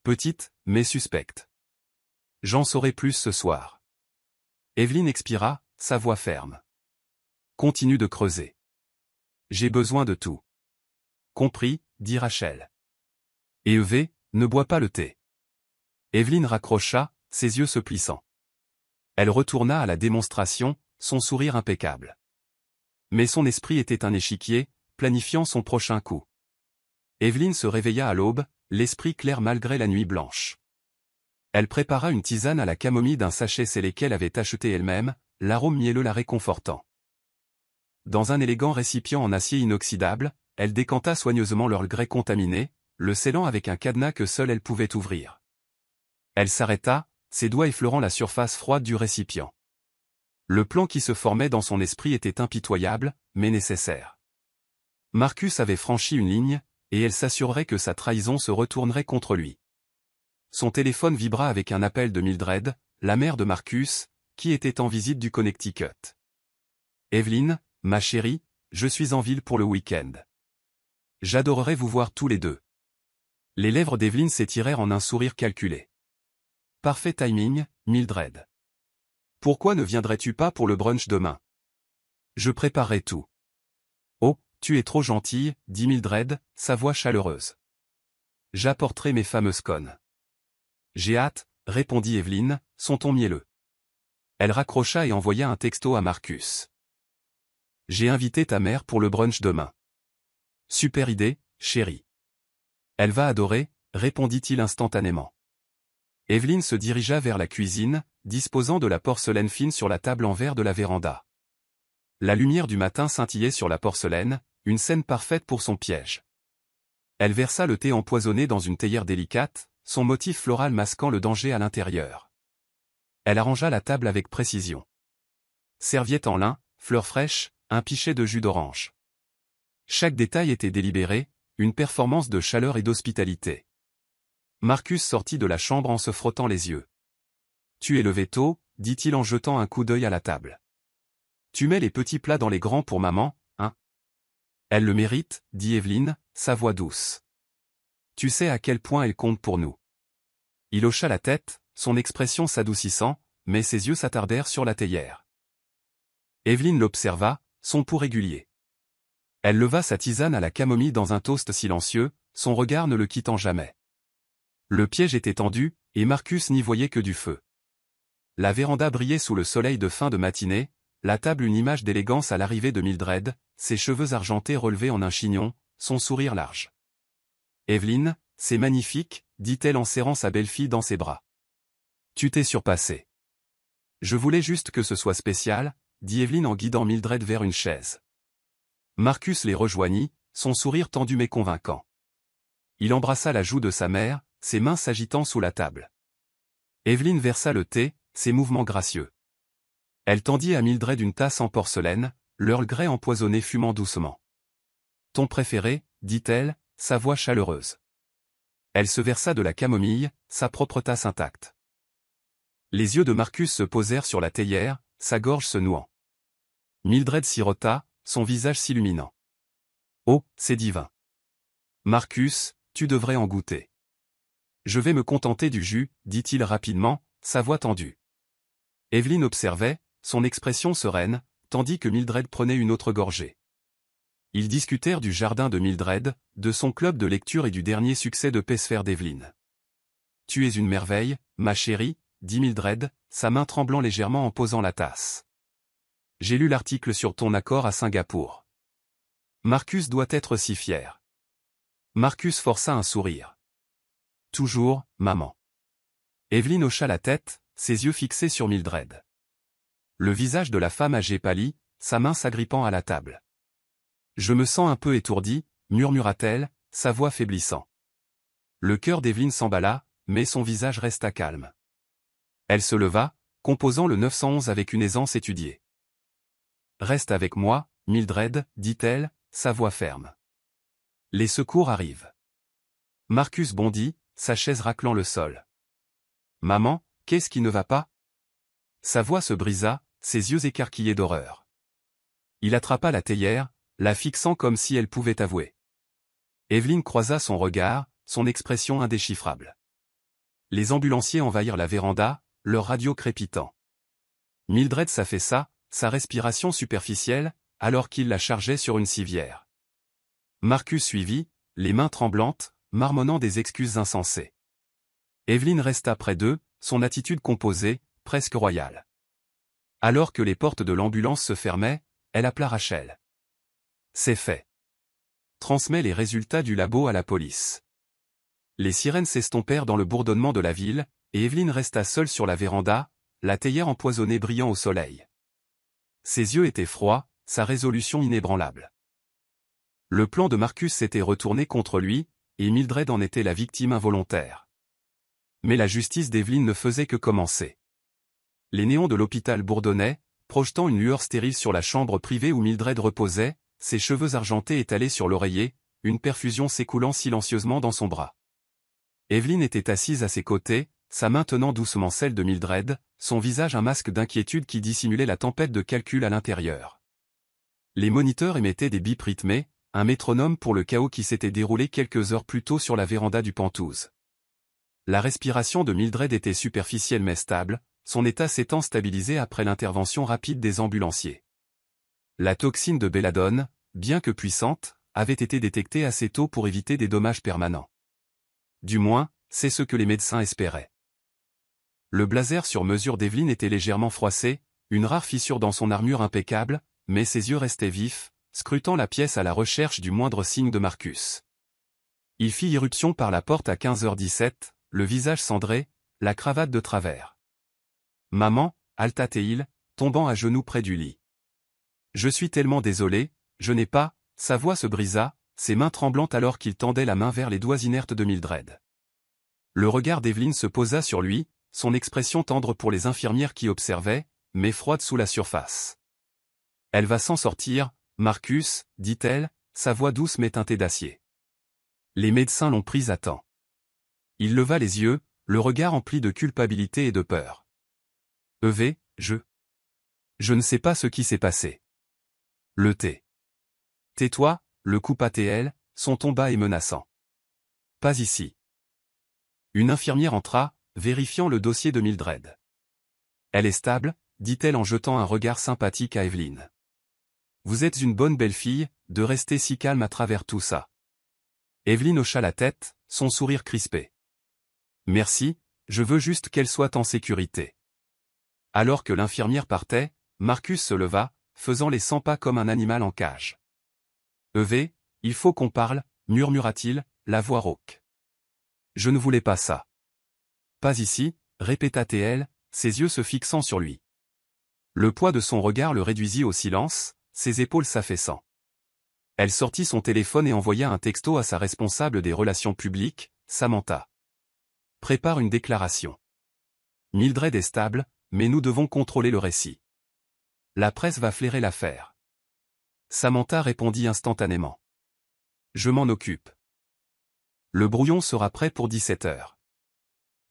Petite, mais suspecte. J'en saurai plus ce soir. Evelyne expira, sa voix ferme. Continue de creuser. J'ai besoin de tout. Compris, dit Rachel. Et EV, ne bois pas le thé. Evelyne raccrocha, ses yeux se plissant. Elle retourna à la démonstration, son sourire impeccable. Mais son esprit était un échiquier, planifiant son prochain coup. Evelyne se réveilla à l'aube, l'esprit clair malgré la nuit blanche. Elle prépara une tisane à la camomille d'un sachet scellé qu'elle avait acheté elle-même, l'arôme mielleux la réconfortant. Dans un élégant récipient en acier inoxydable, elle décanta soigneusement l'Earl Grey contaminé, le scellant avec un cadenas que seule elle pouvait ouvrir. Elle s'arrêta, ses doigts effleurant la surface froide du récipient. Le plan qui se formait dans son esprit était impitoyable, mais nécessaire. Marcus avait franchi une ligne, et elle s'assurerait que sa trahison se retournerait contre lui. Son téléphone vibra avec un appel de Mildred, la mère de Marcus, qui était en visite du Connecticut. « Evelyne, ma chérie, je suis en ville pour le week-end. J'adorerais vous voir tous les deux. » Les lèvres d'Evelyne s'étirèrent en un sourire calculé. « Parfait timing, Mildred. Pourquoi ne viendrais-tu pas pour le brunch demain? Je préparerai tout. » « Oh, tu es trop gentille, dit Mildred, sa voix chaleureuse. J'apporterai mes fameuses connes. J'ai hâte, répondit Evelyne, son ton mielleux. Elle raccrocha et envoya un texto à Marcus. J'ai invité ta mère pour le brunch demain. Super idée, chérie. Elle va adorer, répondit-il instantanément. Evelyne se dirigea vers la cuisine, disposant de la porcelaine fine sur la table en verre de la véranda. La lumière du matin scintillait sur la porcelaine, une scène parfaite pour son piège. Elle versa le thé empoisonné dans une théière délicate, son motif floral masquant le danger à l'intérieur. Elle arrangea la table avec précision. Serviette en lin, fleurs fraîches, un pichet de jus d'orange. Chaque détail était délibéré, une performance de chaleur et d'hospitalité. Marcus sortit de la chambre en se frottant les yeux. « Tu es levé tôt », dit-il en jetant un coup d'œil à la table. « Tu mets les petits plats dans les grands pour maman, hein? » Elle le mérite, dit Evelyne, sa voix douce. Tu sais à quel point elle compte pour nous. Il hocha la tête, son expression s'adoucissant, mais ses yeux s'attardèrent sur la théière. Evelyne l'observa, son pouls régulier. Elle leva sa tisane à la camomille dans un toast silencieux, son regard ne le quittant jamais. Le piège était tendu, et Marcus n'y voyait que du feu. La véranda brillait sous le soleil de fin de matinée, la table une image d'élégance à l'arrivée de Mildred, ses cheveux argentés relevés en un chignon, son sourire large. « Evelyne, c'est magnifique, dit-elle en serrant sa belle-fille dans ses bras. Tu t'es surpassée. Je voulais juste que ce soit spécial, dit Evelyne en guidant Mildred vers une chaise. Marcus les rejoignit, son sourire tendu mais convaincant. Il embrassa la joue de sa mère, ses mains s'agitant sous la table. Evelyne versa le thé, ses mouvements gracieux. Elle tendit à Mildred une tasse en porcelaine, l'Earl Grey empoisonné fumant doucement. « Ton préféré » dit-elle, sa voix chaleureuse. Elle se versa de la camomille, sa propre tasse intacte. Les yeux de Marcus se posèrent sur la théière, sa gorge se nouant. Mildred sirota, son visage s'illuminant. « Oh, c'est divin. Marcus, tu devrais en goûter. » Je vais me contenter du jus, dit-il rapidement, sa voix tendue. Evelyn observait, son expression sereine, tandis que Mildred prenait une autre gorgée. Ils discutèrent du jardin de Mildred, de son club de lecture et du dernier succès de Pesfer d'Evelyn. « Tu es une merveille, ma chérie », dit Mildred, sa main tremblant légèrement en posant la tasse. « J'ai lu l'article sur ton accord à Singapour. Marcus doit être si fier. » Marcus força un sourire. « Toujours, maman. » Evelyn hocha la tête, ses yeux fixés sur Mildred. Le visage de la femme âgée pâlit, sa main s'agrippant à la table. « Je me sens un peu étourdie, » murmura-t-elle, sa voix faiblissant. Le cœur d'Evelyn s'emballa, mais son visage resta calme. Elle se leva, composant le 911 avec une aisance étudiée. « Reste avec moi, Mildred, dit-elle, sa voix ferme. Les secours arrivent. » Marcus bondit, sa chaise raclant le sol. « Maman, qu'est-ce qui ne va pas ?» Sa voix se brisa, ses yeux écarquillés d'horreur. Il attrapa la théière, la fixant comme si elle pouvait avouer. Evelyn croisa son regard, son expression indéchiffrable. Les ambulanciers envahirent la véranda, leur radio crépitant. Mildred s'affaissa, sa respiration superficielle, alors qu'il la chargeait sur une civière. Marcus suivit, les mains tremblantes, marmonnant des excuses insensées. Evelyn resta près d'eux, son attitude composée, presque royale. Alors que les portes de l'ambulance se fermaient, elle appela Rachel. « C'est fait. Transmets les résultats du labo à la police. » Les sirènes s'estompèrent dans le bourdonnement de la ville, et Evelyn resta seule sur la véranda, la théière empoisonnée brillant au soleil. Ses yeux étaient froids, sa résolution inébranlable. Le plan de Marcus s'était retourné contre lui, et Mildred en était la victime involontaire. Mais la justice d'Evelyn ne faisait que commencer. Les néons de l'hôpital bourdonnaient, projetant une lueur stérile sur la chambre privée où Mildred reposait, ses cheveux argentés étalés sur l'oreiller, une perfusion s'écoulant silencieusement dans son bras. Evelyn était assise à ses côtés, sa main tenant doucement celle de Mildred, son visage un masque d'inquiétude qui dissimulait la tempête de calcul à l'intérieur. Les moniteurs émettaient des bips rythmés, un métronome pour le chaos qui s'était déroulé quelques heures plus tôt sur la véranda du Penthouse. La respiration de Mildred était superficielle mais stable, son état s'étant stabilisé après l'intervention rapide des ambulanciers. La toxine de belladone, bien que puissante, avait été détectée assez tôt pour éviter des dommages permanents. Du moins, c'est ce que les médecins espéraient. Le blazer sur mesure d'Evelyn était légèrement froissé, une rare fissure dans son armure impeccable, mais ses yeux restaient vifs, scrutant la pièce à la recherche du moindre signe de Marcus. Il fit irruption par la porte à 15h17, le visage cendré, la cravate de travers. « Maman » halta-t-il, tombant à genoux près du lit. « Je suis tellement désolé, je n'ai pas... » Sa voix se brisa, ses mains tremblantes alors qu'il tendait la main vers les doigts inertes de Mildred. Le regard d'Evelyn se posa sur lui, son expression tendre pour les infirmières qui observaient, mais froide sous la surface. « Elle va s'en sortir, Marcus, dit-elle, sa voix douce mais teintée d'acier. Les médecins l'ont prise à temps. » Il leva les yeux, le regard empli de culpabilité et de peur. « Je ne sais pas ce qui s'est passé. » Le thé. « Tais-toi » le coupa-t-elle, son ton bas et menaçant. « Pas ici. » Une infirmière entra, vérifiant le dossier de Mildred. « Elle est stable » dit-elle en jetant un regard sympathique à Evelyn. « Vous êtes une bonne belle-fille, de rester si calme à travers tout ça. » Evelyn hocha la tête, son sourire crispé. « Merci, je veux juste qu'elle soit en sécurité. » Alors que l'infirmière partait, Marcus se leva, faisant les 100 pas comme un animal en cage. « Il faut qu'on parle, » murmura-t-il, la voix rauque. « Je ne voulais pas ça. »« Pas ici, » répéta-t-elle, ses yeux se fixant sur lui. Le poids de son regard le réduisit au silence, ses épaules s'affaissant. Elle sortit son téléphone et envoya un texto à sa responsable des relations publiques, Samantha. « Prépare une déclaration. Mildred est stable, mais nous devons contrôler le récit. La presse va flairer l'affaire. » Samantha répondit instantanément. « Je m'en occupe. » Le brouillon sera prêt pour 17h.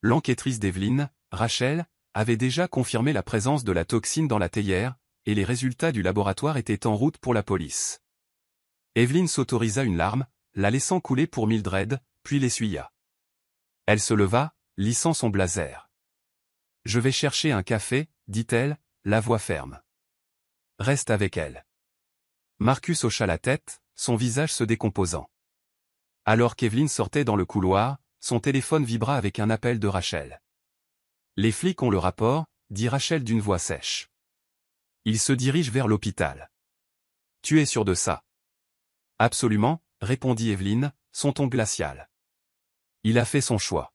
L'enquêtrice d'Evelyn, Rachel, avait déjà confirmé la présence de la toxine dans la théière, et les résultats du laboratoire étaient en route pour la police. Evelyn s'autorisa une larme, la laissant couler pour Mildred, puis l'essuya. Elle se leva, lissant son blazer. Je vais chercher un café, dit-elle, la voix ferme. Reste avec elle. Marcus hocha la tête, son visage se décomposant. Alors qu'Evelyn sortait dans le couloir, son téléphone vibra avec un appel de Rachel. Les flics ont le rapport, dit Rachel d'une voix sèche. Ils se dirigent vers l'hôpital. Tu es sûr de ça? Absolument, répondit Evelyn, son ton glacial. Il a fait son choix.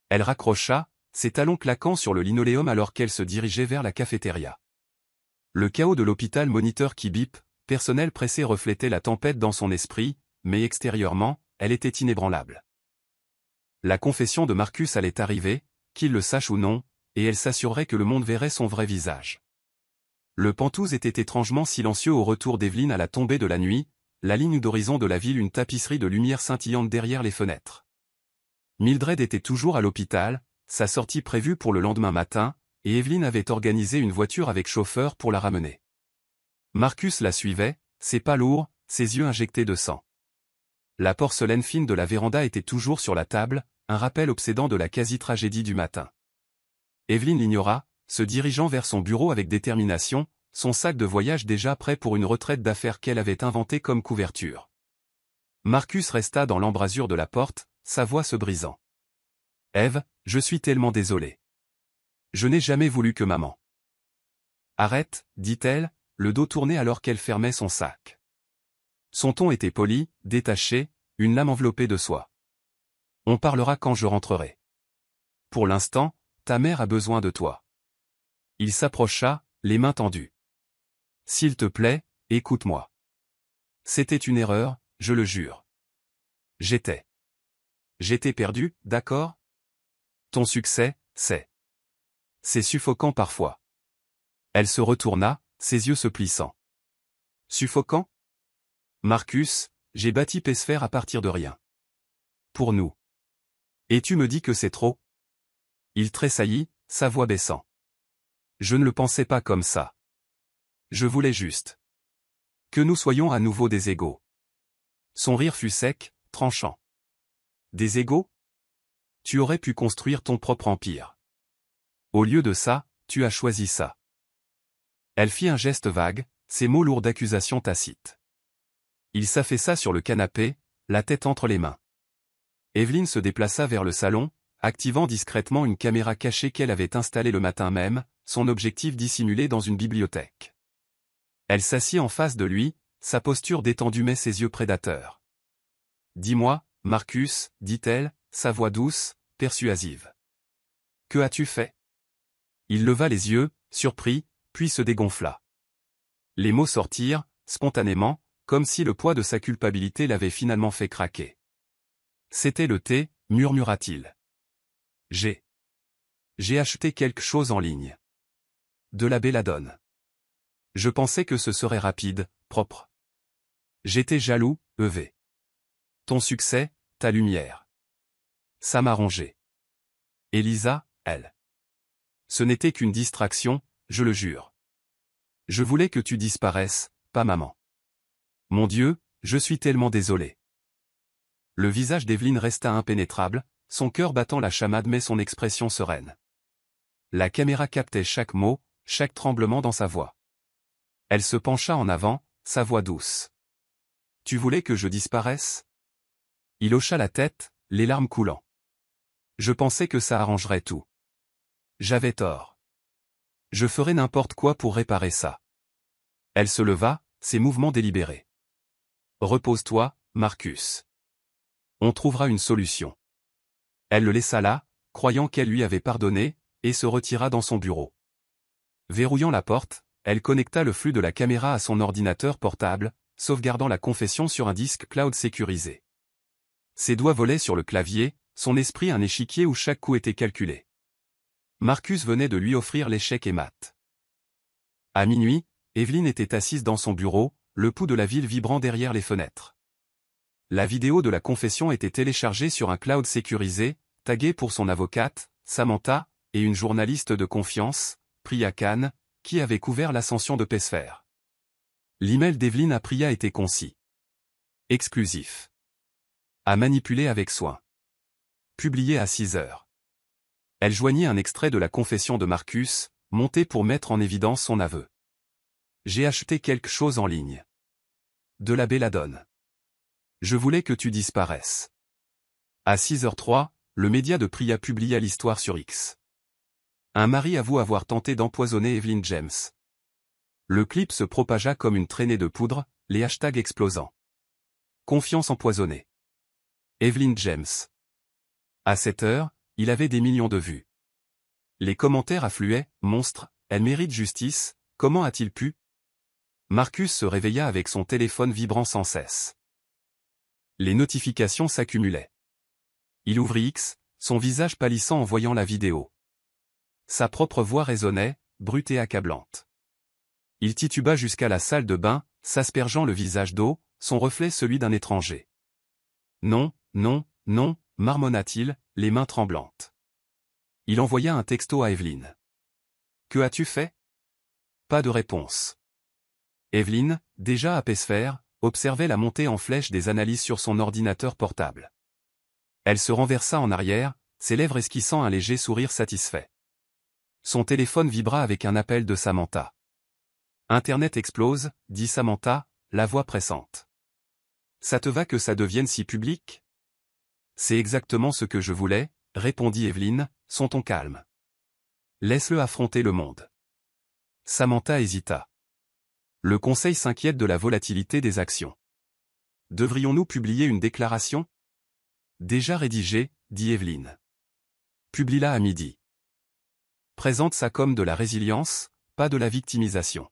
Elle raccrocha, ses talons claquant sur le linoléum alors qu'elle se dirigeait vers la cafétéria. Le chaos de l'hôpital moniteur qui bip, personnel pressé reflétait la tempête dans son esprit, mais extérieurement, elle était inébranlable. La confession de Marcus allait arriver, qu'il le sache ou non, et elle s'assurerait que le monde verrait son vrai visage. Le Penthouse était étrangement silencieux au retour d'Evelyn à la tombée de la nuit, la ligne d'horizon de la ville une tapisserie de lumière scintillante derrière les fenêtres. Mildred était toujours à l'hôpital, sa sortie prévue pour le lendemain matin, et Evelyn avait organisé une voiture avec chauffeur pour la ramener. Marcus la suivait, ses pas lourds, ses yeux injectés de sang. La porcelaine fine de la véranda était toujours sur la table, un rappel obsédant de la quasi-tragédie du matin. Evelyn l'ignora, se dirigeant vers son bureau avec détermination, son sac de voyage déjà prêt pour une retraite d'affaires qu'elle avait inventée comme couverture. Marcus resta dans l'embrasure de la porte, sa voix se brisant. « Ève, je suis tellement désolé. Je n'ai jamais voulu que maman. » « Arrête, dit-elle, le dos tourné alors qu'elle fermait son sac. Son ton était poli, détaché, une lame enveloppée de soie. « On parlera quand je rentrerai. Pour l'instant, ta mère a besoin de toi. » Il s'approcha, les mains tendues. « S'il te plaît, écoute-moi. C'était une erreur, je le jure. J'étais perdu, d'accord? Ton succès, c'est suffocant parfois. » Elle se retourna, ses yeux se plissant. « Suffocant? Marcus, j'ai bâti Pesfer à partir de rien. Pour nous. Et tu me dis que c'est trop? » Il tressaillit, sa voix baissant. « Je ne le pensais pas comme ça. Je voulais juste que nous soyons à nouveau des égaux. » Son rire fut sec, tranchant. « Des égaux? Tu aurais pu construire ton propre empire. Au lieu de ça, tu as choisi ça. » Elle fit un geste vague, ses mots lourds d'accusation tacite. Il s'affaissa sur le canapé, la tête entre les mains. Evelyn se déplaça vers le salon, activant discrètement une caméra cachée qu'elle avait installée le matin même, son objectif dissimulé dans une bibliothèque. Elle s'assit en face de lui, sa posture détendue mais ses yeux prédateurs. « Dis-moi, Marcus, dit-elle, sa voix douce, persuasive. Que as-tu fait? » Il leva les yeux, surpris, puis se dégonfla. Les mots sortirent, spontanément, comme si le poids de sa culpabilité l'avait finalement fait craquer. « C'était le thé, murmura-t-il. J'ai acheté quelque chose en ligne. De la belladone. Je pensais que ce serait rapide, propre. J'étais jaloux, EV. Ton succès, ta lumière. Ça m'a rongé. Elisa, elle. Ce n'était qu'une distraction, je le jure. Je voulais que tu disparaisses, pas maman. Mon Dieu, je suis tellement désolé. » Le visage d'Evelyn resta impénétrable, son cœur battant la chamade mais son expression sereine. La caméra captait chaque mot, chaque tremblement dans sa voix. Elle se pencha en avant, sa voix douce. « Tu voulais que je disparaisse? » Il hocha la tête, les larmes coulant. « Je pensais que ça arrangerait tout. J'avais tort. Je ferai n'importe quoi pour réparer ça. » Elle se leva, ses mouvements délibérés. « Repose-toi, Marcus. On trouvera une solution. » Elle le laissa là, croyant qu'elle lui avait pardonné, et se retira dans son bureau. Verrouillant la porte, elle connecta le flux de la caméra à son ordinateur portable, sauvegardant la confession sur un disque cloud sécurisé. Ses doigts volaient sur le clavier, son esprit un échiquier où chaque coup était calculé. Marcus venait de lui offrir l'échec et mat. À minuit, Evelyn était assise dans son bureau, le pouls de la ville vibrant derrière les fenêtres. La vidéo de la confession était téléchargée sur un cloud sécurisé, taguée pour son avocate, Samantha, et une journaliste de confiance, Priya Khan, qui avait couvert l'ascension de Pesfer. L'email d'Evelyn à Priya était concis. Exclusif. À manipuler avec soin. Publié à 6 heures. Elle joignit un extrait de la confession de Marcus, monté pour mettre en évidence son aveu. J'ai acheté quelque chose en ligne. De la belladone. Je voulais que tu disparaisses. À 6h03, le média de Priya publia l'histoire sur X. Un mari avoue avoir tenté d'empoisonner Evelyn James. Le clip se propagea comme une traînée de poudre, les hashtags explosant. Confiance empoisonnée. Evelyn James. À cette heure, il avait des millions de vues. Les commentaires affluaient, monstre, elle mérite justice, comment a-t-il pu? Marcus se réveilla avec son téléphone vibrant sans cesse. Les notifications s'accumulaient. Il ouvrit X, son visage pâlissant en voyant la vidéo. Sa propre voix résonnait, brute et accablante. Il tituba jusqu'à la salle de bain, s'aspergeant le visage d'eau, son reflet celui d'un étranger. Non, non, non, marmonna-t-il, les mains tremblantes. Il envoya un texto à Evelyn. Que as-tu fait? Pas de réponse. Evelyn, déjà à Pesfer, observait la montée en flèche des analyses sur son ordinateur portable. Elle se renversa en arrière, ses lèvres esquissant un léger sourire satisfait. Son téléphone vibra avec un appel de Samantha. Internet explose, dit Samantha, la voix pressante. Ça te va que ça devienne si public? C'est exactement ce que je voulais, répondit Evelyn, son ton calme. Laisse-le affronter le monde. Samantha hésita. Le conseil s'inquiète de la volatilité des actions. Devrions-nous publier une déclaration? Déjà rédigée, dit Evelyn. Publie-la à midi. Présente ça comme de la résilience, pas de la victimisation.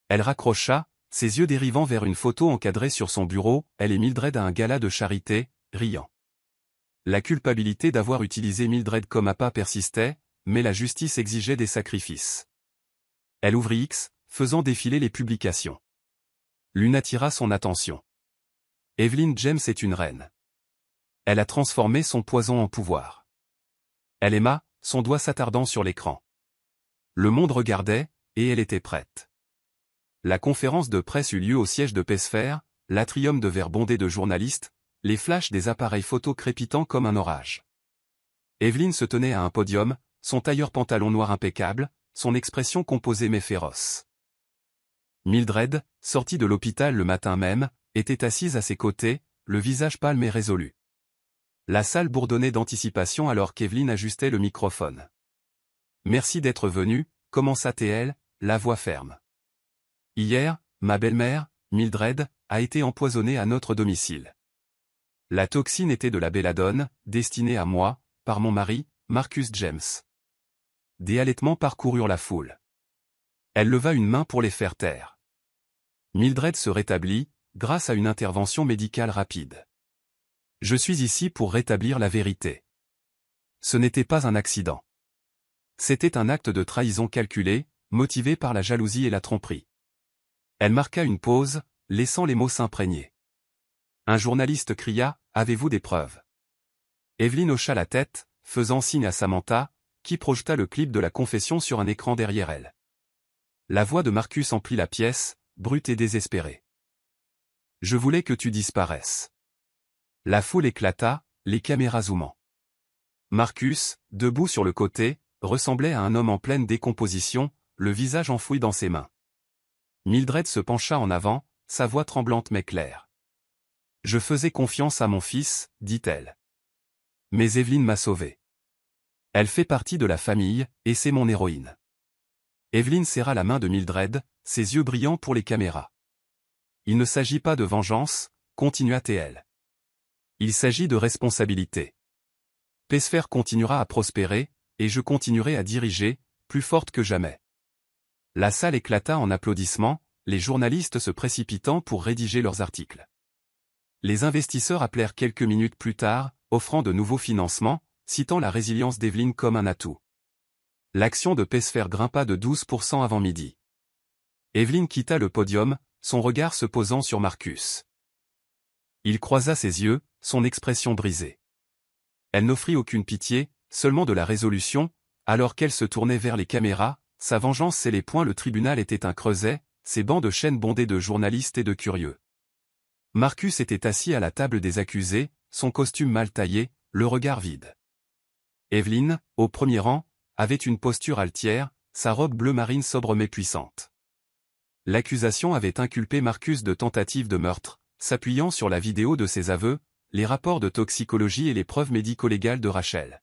Elle raccrocha, ses yeux dérivant vers une photo encadrée sur son bureau, elle et Mildred à un gala de charité, riant. La culpabilité d'avoir utilisé Mildred comme appât persistait, mais la justice exigeait des sacrifices. Elle ouvrit X, faisant défiler les publications. L'une attira son attention. Evelyn James est une reine. Elle a transformé son poison en pouvoir. Elle aima, son doigt s'attardant sur l'écran. Le monde regardait, et elle était prête. La conférence de presse eut lieu au siège de Pesfer, l'atrium de verre bondé de journalistes, les flashs des appareils photo crépitant comme un orage. Evelyn se tenait à un podium, son tailleur pantalon noir impeccable, son expression composée mais féroce. Mildred, sortie de l'hôpital le matin même, était assise à ses côtés, le visage pâle mais résolu. La salle bourdonnait d'anticipation alors qu'Evelyn ajustait le microphone. « Merci d'être venu », commença-t-elle, la voix ferme. « Hier, ma belle-mère, Mildred, a été empoisonnée à notre domicile. La toxine était de la belladone, destinée à moi, par mon mari, Marcus James. » Des halètements parcoururent la foule. Elle leva une main pour les faire taire. Mildred se rétablit, grâce à une intervention médicale rapide. « Je suis ici pour rétablir la vérité. Ce n'était pas un accident. C'était un acte de trahison calculé, motivé par la jalousie et la tromperie. » Elle marqua une pause, laissant les mots s'imprégner. Un journaliste cria, « Avez-vous des preuves ?» Evelyn hocha la tête, faisant signe à Samantha, qui projeta le clip de la confession sur un écran derrière elle. La voix de Marcus emplit la pièce, brute et désespérée. « Je voulais que tu disparaisses. » La foule éclata, les caméras zoomant. Marcus, debout sur le côté, ressemblait à un homme en pleine décomposition, le visage enfoui dans ses mains. Mildred se pencha en avant, sa voix tremblante mais claire. « Je faisais confiance à mon fils, dit-elle. Mais Evelyn m'a sauvé. Elle fait partie de la famille, et c'est mon héroïne. » Evelyn serra la main de Mildred, ses yeux brillants pour les caméras. « Il ne s'agit pas de vengeance, » continua-t-elle. « Il s'agit de responsabilité. Pesfer continuera à prospérer, et je continuerai à diriger, plus forte que jamais. » La salle éclata en applaudissements, les journalistes se précipitant pour rédiger leurs articles. Les investisseurs appelèrent quelques minutes plus tard, offrant de nouveaux financements, citant la résilience d'Evelyn comme un atout. L'action de Pesfer grimpa de 12% avant midi. Evelyn quitta le podium, son regard se posant sur Marcus. Il croisa ses yeux, son expression brisée. Elle n'offrit aucune pitié, seulement de la résolution, alors qu'elle se tournait vers les caméras. Sa vengeance scellait point. Le tribunal était un creuset, ses bancs de chaîne bondés de journalistes et de curieux. Marcus était assis à la table des accusés, son costume mal taillé, le regard vide. Evelyne, au premier rang, avait une posture altière, sa robe bleu marine sobre mais puissante. L'accusation avait inculpé Marcus de tentative de meurtre, s'appuyant sur la vidéo de ses aveux, les rapports de toxicologie et les preuves médico-légales de Rachel.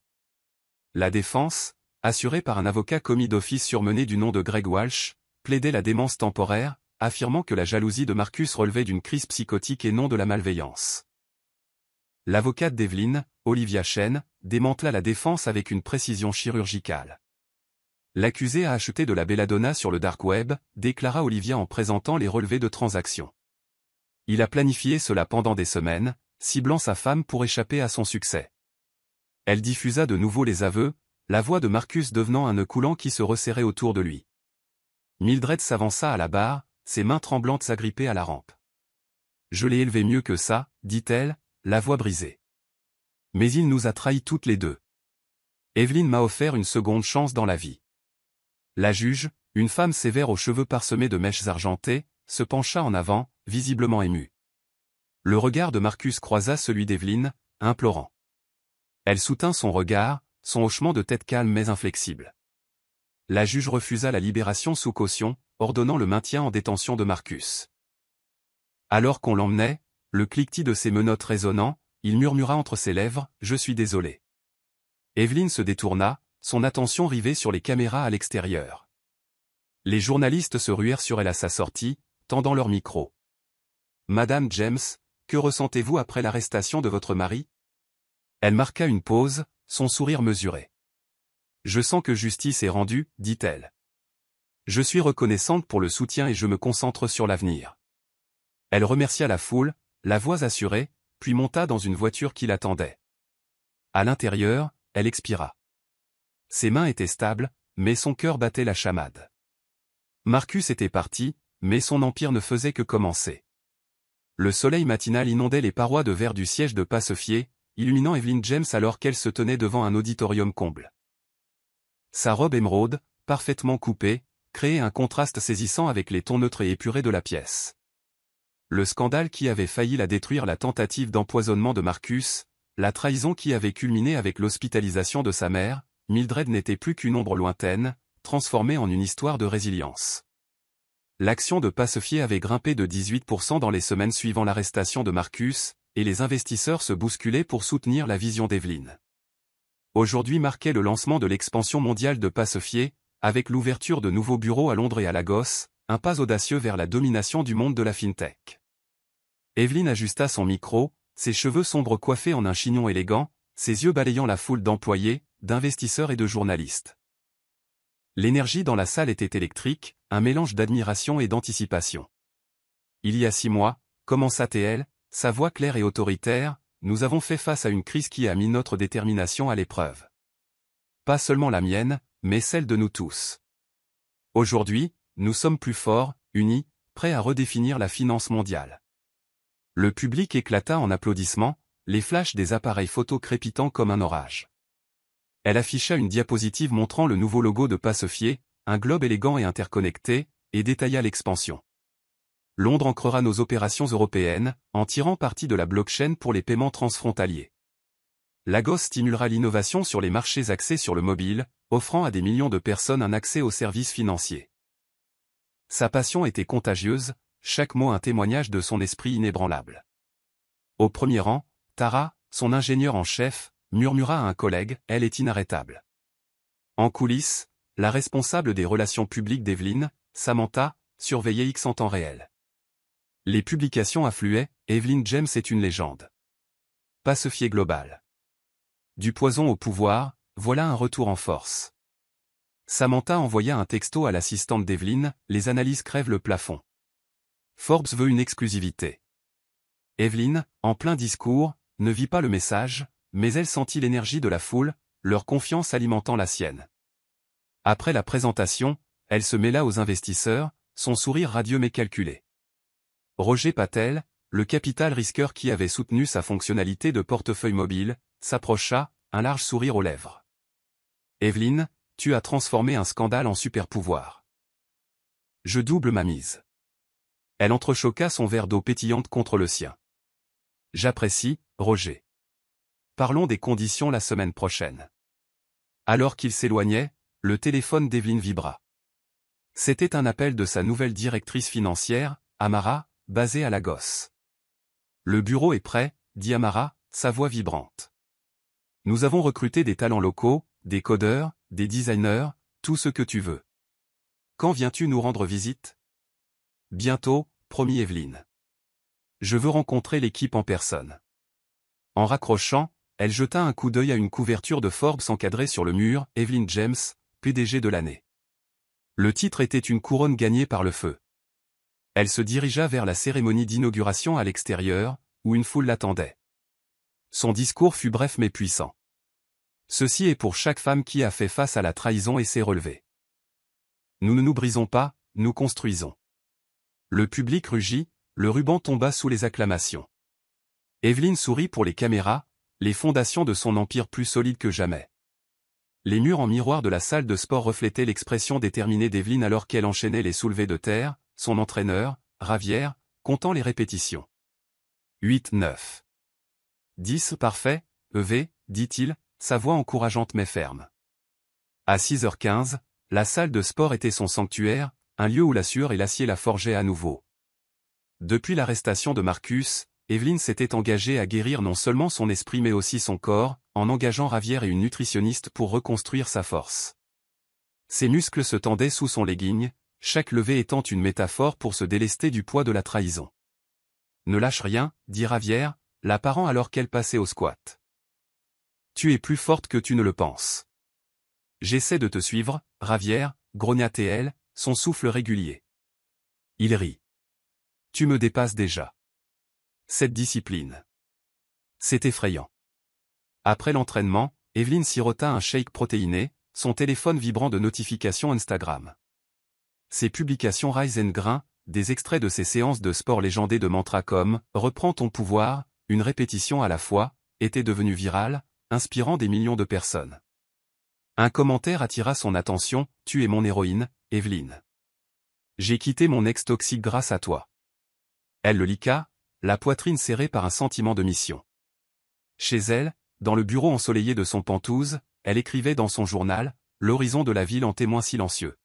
La défense, assurée par un avocat commis d'office surmené du nom de Greg Walsh, plaidait la démence temporaire, affirmant que la jalousie de Marcus relevait d'une crise psychotique et non de la malveillance. L'avocate d'Evelyne, Olivia Chen, démantela la défense avec une précision chirurgicale. L'accusé a acheté de la belladonna sur le dark web, déclara Olivia en présentant les relevés de transactions. Il a planifié cela pendant des semaines, ciblant sa femme pour échapper à son succès. Elle diffusa de nouveau les aveux, la voix de Marcus devenant un nœud coulant qui se resserrait autour de lui. Mildred s'avança à la barre, ses mains tremblantes s'agrippaient à la rampe. « Je l'ai élevé mieux que ça, dit-elle, la voix brisée. Mais il nous a trahis toutes les deux. Evelyne m'a offert une seconde chance dans la vie. » La juge, une femme sévère aux cheveux parsemés de mèches argentées, se pencha en avant, visiblement émue. Le regard de Marcus croisa celui d'Evelyne, implorant. Elle soutint son regard, son hochement de tête calme mais inflexible. La juge refusa la libération sous caution, ordonnant le maintien en détention de Marcus. Alors qu'on l'emmenait, le cliquetis de ses menottes résonnant, il murmura entre ses lèvres « Je suis désolé ». Evelyne se détourna, son attention rivée sur les caméras à l'extérieur. Les journalistes se ruèrent sur elle à sa sortie, tendant leur micro. « Madame James, que ressentez-vous après l'arrestation de votre mari ?» Elle marqua une pause, son sourire mesuré. « Je sens que justice est rendue, dit-elle. Je suis reconnaissante pour le soutien et je me concentre sur l'avenir. » Elle remercia la foule, la voix assurée, puis monta dans une voiture qui l'attendait. À l'intérieur, elle expira. Ses mains étaient stables, mais son cœur battait la chamade. Marcus était parti, mais son empire ne faisait que commencer. Le soleil matinal inondait les parois de verre du siège de Passefier, illuminant Evelyne James alors qu'elle se tenait devant un auditorium comble. Sa robe émeraude, parfaitement coupée, créait un contraste saisissant avec les tons neutres et épurés de la pièce. Le scandale qui avait failli la détruire, la tentative d'empoisonnement de Marcus, la trahison qui avait culminé avec l'hospitalisation de sa mère, Mildred n'était plus qu'une ombre lointaine, transformée en une histoire de résilience. L'action de Passefier avait grimpé de 18% dans les semaines suivant l'arrestation de Marcus, et les investisseurs se bousculaient pour soutenir la vision d'Evelyne. Aujourd'hui marquait le lancement de l'expansion mondiale de Passefier, avec l'ouverture de nouveaux bureaux à Londres et à Lagos, un pas audacieux vers la domination du monde de la fintech. Evelyne ajusta son micro, ses cheveux sombres coiffés en un chignon élégant, ses yeux balayant la foule d'employés, d'investisseurs et de journalistes. L'énergie dans la salle était électrique, un mélange d'admiration et d'anticipation. Il y a 6 mois, commença-t-elle, sa voix claire et autoritaire, nous avons fait face à une crise qui a mis notre détermination à l'épreuve. Pas seulement la mienne, mais celle de nous tous. Aujourd'hui, nous sommes plus forts, unis, prêts à redéfinir la finance mondiale. Le public éclata en applaudissements, les flashs des appareils photo crépitant comme un orage. Elle afficha une diapositive montrant le nouveau logo de Passefier, un globe élégant et interconnecté, et détailla l'expansion. Londres ancrera nos opérations européennes, en tirant parti de la blockchain pour les paiements transfrontaliers. Lagos stimulera l'innovation sur les marchés axés sur le mobile, offrant à des millions de personnes un accès aux services financiers. Sa passion était contagieuse, chaque mot un témoignage de son esprit inébranlable. Au premier rang, Tara, son ingénieur en chef, murmura à un collègue, « Elle est inarrêtable. » En coulisses, la responsable des relations publiques d'Evelyne, Samantha, surveillait X en temps réel. Les publications affluaient, Evelyne James est une légende. Passefier global. Du poison au pouvoir, voilà un retour en force. Samantha envoya un texto à l'assistante d'Evelyne, les analyses crèvent le plafond. Forbes veut une exclusivité. Evelyne, en plein discours, ne vit pas le message, mais elle sentit l'énergie de la foule, leur confiance alimentant la sienne. Après la présentation, elle se mêla aux investisseurs, son sourire radieux mais calculé. Roger Patel, le capital risqueur qui avait soutenu sa fonctionnalité de portefeuille mobile, s'approcha, un large sourire aux lèvres. Evelyne, tu as transformé un scandale en super pouvoir. Je double ma mise. Elle entrechoqua son verre d'eau pétillante contre le sien. J'apprécie, Roger. Parlons des conditions la semaine prochaine. Alors qu'il s'éloignait, le téléphone d'Evelyne vibra. C'était un appel de sa nouvelle directrice financière, Amara, basée à Lagos. Le bureau est prêt, dit Amara, sa voix vibrante. Nous avons recruté des talents locaux, des codeurs, des designers, tout ce que tu veux. Quand viens-tu nous rendre visite? Bientôt, promit Evelyne. Je veux rencontrer l'équipe en personne. En raccrochant, elle jeta un coup d'œil à une couverture de Forbes encadrée sur le mur, Evelyne James, PDG de l'année. Le titre était une couronne gagnée par le feu. Elle se dirigea vers la cérémonie d'inauguration à l'extérieur, où une foule l'attendait. Son discours fut bref mais puissant. Ceci est pour chaque femme qui a fait face à la trahison et s'est relevée. Nous ne nous brisons pas, nous construisons. Le public rugit, le ruban tomba sous les acclamations. Evelyne sourit pour les caméras, les fondations de son empire plus solides que jamais. Les murs en miroir de la salle de sport reflétaient l'expression déterminée d'Evelyne alors qu'elle enchaînait les soulevés de terre, son entraîneur, Javier, comptant les répétitions. 8, 9. 10, parfait, EV, dit-il, sa voix encourageante mais ferme. À 6h15, la salle de sport était son sanctuaire, un lieu où la sueur et l'acier la forgeaient à nouveau. Depuis l'arrestation de Marcus, Evelyne s'était engagée à guérir non seulement son esprit mais aussi son corps, en engageant Javier et une nutritionniste pour reconstruire sa force. Ses muscles se tendaient sous son legging, chaque levée étant une métaphore pour se délester du poids de la trahison. Ne lâche rien, dit Javier, la parent alors qu'elle passait au squat. Tu es plus forte que tu ne le penses. J'essaie de te suivre, Javier, grogna-t-elle, son souffle régulier. Il rit. Tu me dépasses déjà. Cette discipline. C'est effrayant. Après l'entraînement, Evelyne sirota un shake protéiné, son téléphone vibrant de notifications Instagram. Ses publications Rise and Grind, des extraits de ses séances de sport légendées de mantras comme « Reprends ton pouvoir », une répétition à la fois, étaient devenues virales, inspirant des millions de personnes. Un commentaire attira son attention, « Tu es mon héroïne, Evelyne. J'ai quitté mon ex toxique grâce à toi. » Elle le liqua, la poitrine serrée par un sentiment de mission. Chez elle, dans le bureau ensoleillé de son Penthouse, elle écrivait dans son journal, l'horizon de la ville en témoin silencieux.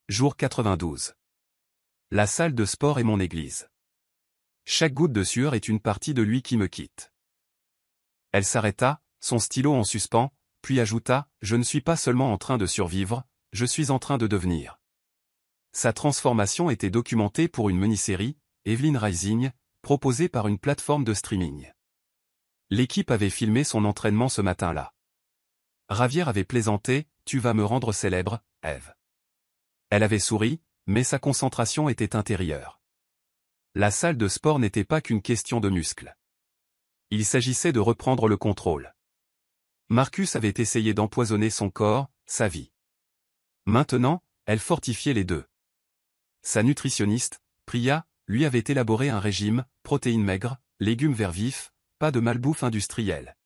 Jour 92. La salle de sport est mon église. Chaque goutte de sueur est une partie de lui qui me quitte. Elle s'arrêta, son stylo en suspens, puis ajouta, je ne suis pas seulement en train de survivre, je suis en train de devenir. Sa transformation était documentée pour une mini-série, Evelyne Rising, proposée par une plateforme de streaming. L'équipe avait filmé son entraînement ce matin-là. Javier avait plaisanté, tu vas me rendre célèbre, Eve. Elle avait souri, mais sa concentration était intérieure. La salle de sport n'était pas qu'une question de muscles. Il s'agissait de reprendre le contrôle. Marcus avait essayé d'empoisonner son corps, sa vie. Maintenant, elle fortifiait les deux. Sa nutritionniste, Priya, lui avait élaboré un régime, protéines maigres, légumes verts vifs, pas de malbouffe industrielle.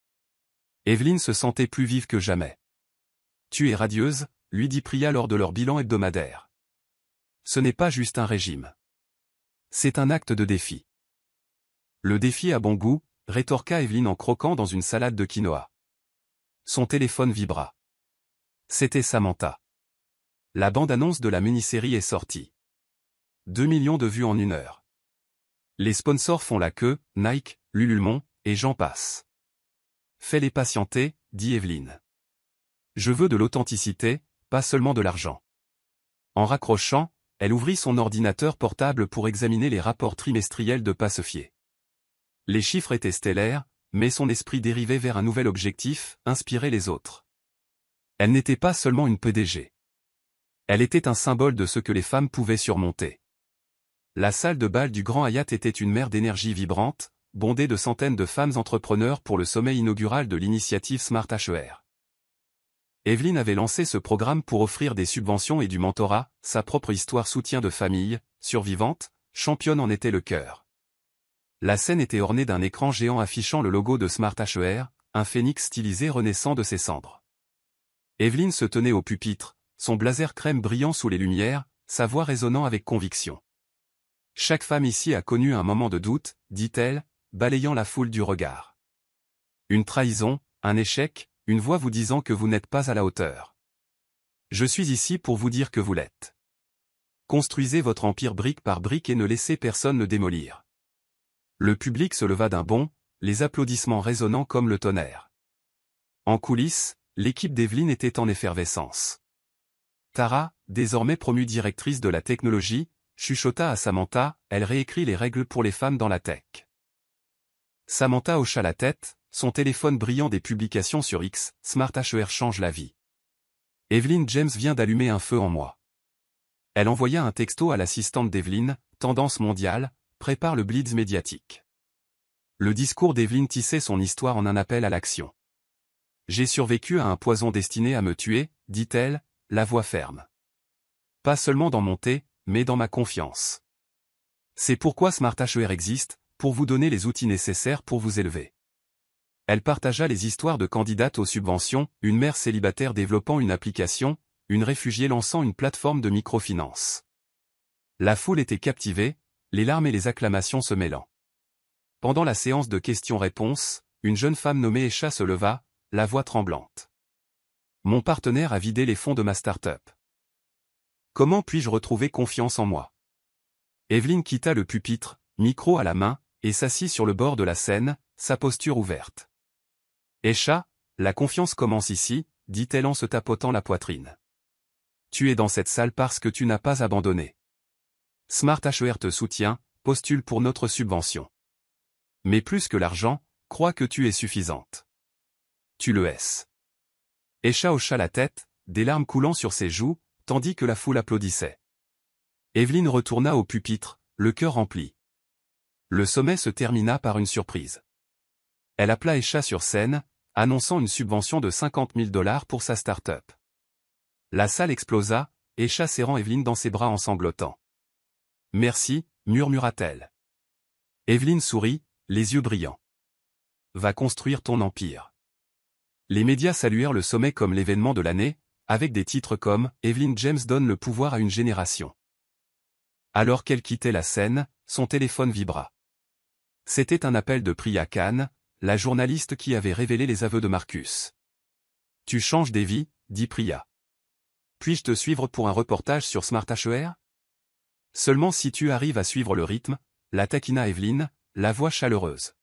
Evelyne se sentait plus vive que jamais. Tu es radieuse, lui dit Priya lors de leur bilan hebdomadaire. Ce n'est pas juste un régime. C'est un acte de défi. Le défi a bon goût, rétorqua Evelyne en croquant dans une salade de quinoa. Son téléphone vibra. C'était Samantha. La bande-annonce de la mini-série est sortie. 2 millions de vues en 1 heure. Les sponsors font la queue, Nike, Lululemon, et j'en passe. Fais-les patienter, dit Evelyne. Je veux de l'authenticité, pas seulement de l'argent. En raccrochant, elle ouvrit son ordinateur portable pour examiner les rapports trimestriels de Passefier. Les chiffres étaient stellaires, mais son esprit dérivait vers un nouvel objectif, inspirer les autres. Elle n'était pas seulement une PDG. Elle était un symbole de ce que les femmes pouvaient surmonter. La salle de bal du Grand Hyatt était une mer d'énergie vibrante, bondée de centaines de femmes entrepreneurs pour le sommet inaugural de l'initiative Smart HER. Evelyne avait lancé ce programme pour offrir des subventions et du mentorat, sa propre histoire soutien de famille, survivante, championne en était le cœur. La scène était ornée d'un écran géant affichant le logo de Smart HER, un phénix stylisé renaissant de ses cendres. Evelyne se tenait au pupitre, son blazer crème brillant sous les lumières, sa voix résonnant avec conviction. Chaque femme ici a connu un moment de doute, dit-elle, balayant la foule du regard. Une trahison, un échec, une voix vous disant que vous n'êtes pas à la hauteur. Je suis ici pour vous dire que vous l'êtes. Construisez votre empire brique par brique et ne laissez personne le démolir. Le public se leva d'un bond, les applaudissements résonnant comme le tonnerre. En coulisses, l'équipe d'Evelyn était en effervescence. Tara, désormais promue directrice de la technologie, chuchota à Samantha, elle réécrit les règles pour les femmes dans la tech. Samantha hocha la tête, son téléphone brillant des publications sur X, Smart HER change la vie. Evelyn James vient d'allumer un feu en moi. Elle envoya un texto à l'assistante d'Evelyn, tendance mondiale, prépare le blitz médiatique. Le discours d'Evelyn tissait son histoire en un appel à l'action. J'ai survécu à un poison destiné à me tuer, dit-elle, la voix ferme. Pas seulement dans mon thé, mais dans ma confiance. C'est pourquoi Smart HER existe, pour vous donner les outils nécessaires pour vous élever. Elle partagea les histoires de candidates aux subventions, une mère célibataire développant une application, une réfugiée lançant une plateforme de microfinance. La foule était captivée, les larmes et les acclamations se mêlant. Pendant la séance de questions-réponses, une jeune femme nommée Esha se leva, la voix tremblante. Mon partenaire a vidé les fonds de ma start-up. Comment puis-je retrouver confiance en moi? Evelyn quitta le pupitre, micro à la main, et s'assit sur le bord de la scène, sa posture ouverte. Esha, la confiance commence ici, dit-elle en se tapotant la poitrine. Tu es dans cette salle parce que tu n'as pas abandonné. Smart HER te soutient, postule pour notre subvention. Mais plus que l'argent, crois que tu es suffisante. Tu le es. Esha hocha la tête, des larmes coulant sur ses joues, tandis que la foule applaudissait. Evelyn retourna au pupitre, le cœur rempli. Le sommet se termina par une surprise. Elle appela Esha sur scène, annonçant une subvention de $50 000 pour sa start-up. La salle explosa, Esha serrant Evelyn dans ses bras en sanglotant. « Merci », murmura-t-elle. Evelyn sourit, les yeux brillants. « Va construire ton empire. » Les médias saluèrent le sommet comme l'événement de l'année, avec des titres comme « Evelyn James donne le pouvoir à une génération ». Alors qu'elle quittait la scène, son téléphone vibra. C'était un appel de Priya Khan, la journaliste qui avait révélé les aveux de Marcus. « Tu changes des vies », dit Priya. « Puis-je te suivre pour un reportage sur Smart HER ? Seulement si tu arrives à suivre le rythme, la taquina Evelyn, la voix chaleureuse.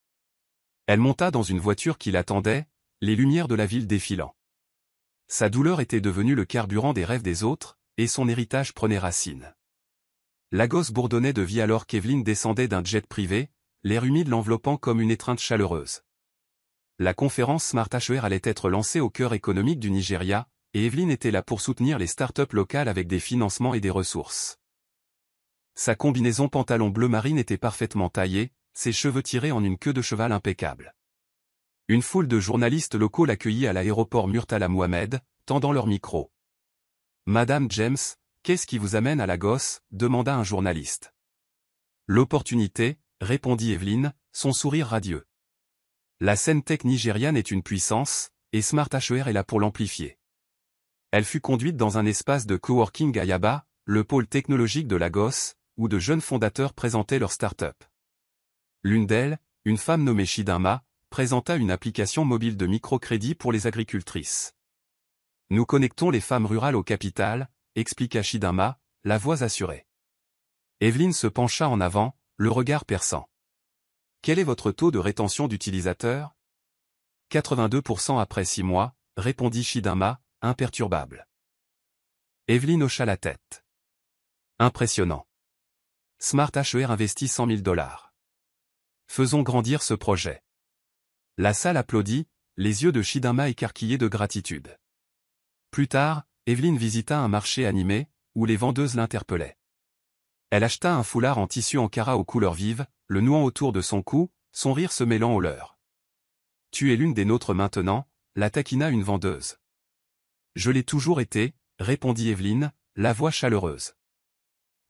Elle monta dans une voiture qui l'attendait, les lumières de la ville défilant. Sa douleur était devenue le carburant des rêves des autres, et son héritage prenait racine. Lagos bourdonnait de vie alors qu'Evelyn descendait d'un jet privé, l'air humide l'enveloppant comme une étreinte chaleureuse. La conférence Smart HER allait être lancée au cœur économique du Nigeria, et Evelyn était là pour soutenir les startups locales avec des financements et des ressources. Sa combinaison pantalon bleu marine était parfaitement taillée, ses cheveux tirés en une queue de cheval impeccable. Une foule de journalistes locaux l'accueillit à l'aéroport Murtala Mohamed, tendant leur micro. « Madame James, qu'est-ce qui vous amène à Lagos ?» demanda un journaliste. « L'opportunité », répondit Evelyn, son sourire radieux. La scène tech nigériane est une puissance, et Smart HER est là pour l'amplifier. Elle fut conduite dans un espace de coworking à Yaba, le pôle technologique de Lagos, où de jeunes fondateurs présentaient leur start-up. L'une d'elles, une femme nommée Chidinma, présenta une application mobile de microcrédit pour les agricultrices. « Nous connectons les femmes rurales au capital », expliqua Chidinma, la voix assurée. Evelyn se pencha en avant, le regard perçant. « Quel est votre taux de rétention d'utilisateurs » 82% après 6 mois, répondit Chidinma, imperturbable. Evelyn hocha la tête. Impressionnant. Smart HER investit $100 000. Faisons grandir ce projet. La salle applaudit, les yeux de Chidinma écarquillés de gratitude. Plus tard, Evelyn visita un marché animé, où les vendeuses l'interpellaient. Elle acheta un foulard en tissu Ankara aux couleurs vives, le nouant autour de son cou, son rire se mêlant au leur. « Tu es l'une des nôtres maintenant », la taquina une vendeuse. « Je l'ai toujours été », répondit Evelyn, la voix chaleureuse.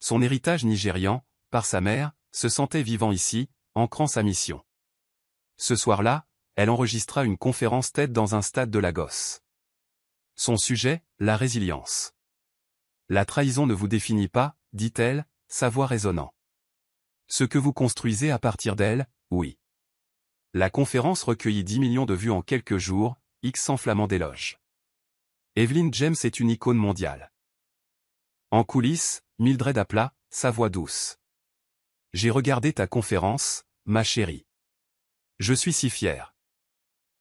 Son héritage nigérian, par sa mère, se sentait vivant ici, ancrant sa mission. Ce soir-là, elle enregistra une conférence TED dans un stade de Lagos. Son sujet, la résilience. La trahison ne vous définit pas, dit-elle, sa voix résonnant. Ce que vous construisez à partir d'elle, oui. La conférence recueillit 10 millions de vues en quelques jours, X sans flamand d'éloge. Evelyn James est une icône mondiale. En coulisses, Mildred à plat, sa voix douce. J'ai regardé ta conférence, ma chérie. Je suis si fier.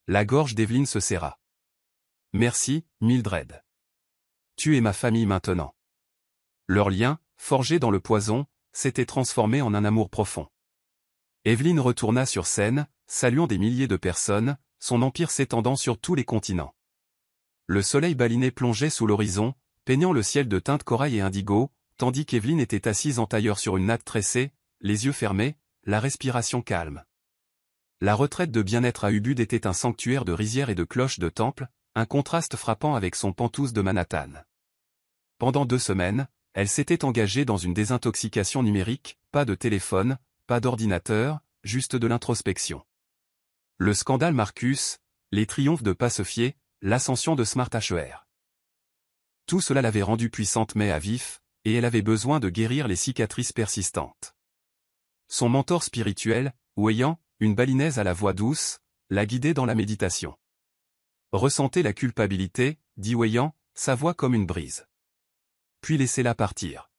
La gorge d'Evelyn se serra. Merci, Mildred. Tu es ma famille maintenant. Leur lien, forgé dans le poison, s'était transformé en un amour profond. Evelyn retourna sur scène, saluant des milliers de personnes, son empire s'étendant sur tous les continents. Le soleil baliné plongeait sous l'horizon, peignant le ciel de teintes corail et indigo, tandis qu'Evelyn était assise en tailleur sur une natte tressée, les yeux fermés, la respiration calme. La retraite de bien-être à Ubud était un sanctuaire de rizières et de cloches de temple, un contraste frappant avec son Penthouse de Manhattan. Pendant 2 semaines, elle s'était engagée dans une désintoxication numérique, pas de téléphone, pas d'ordinateur, juste de l'introspection. Le scandale Marcus, les triomphes de Passefier, l'ascension de Smart HER. Tout cela l'avait rendue puissante mais à vif, et elle avait besoin de guérir les cicatrices persistantes. Son mentor spirituel, Weiyan, une balinaise à la voix douce, la guidait dans la méditation. Ressentez la culpabilité, dit Weiyan, sa voix comme une brise. Puis laissez-la partir.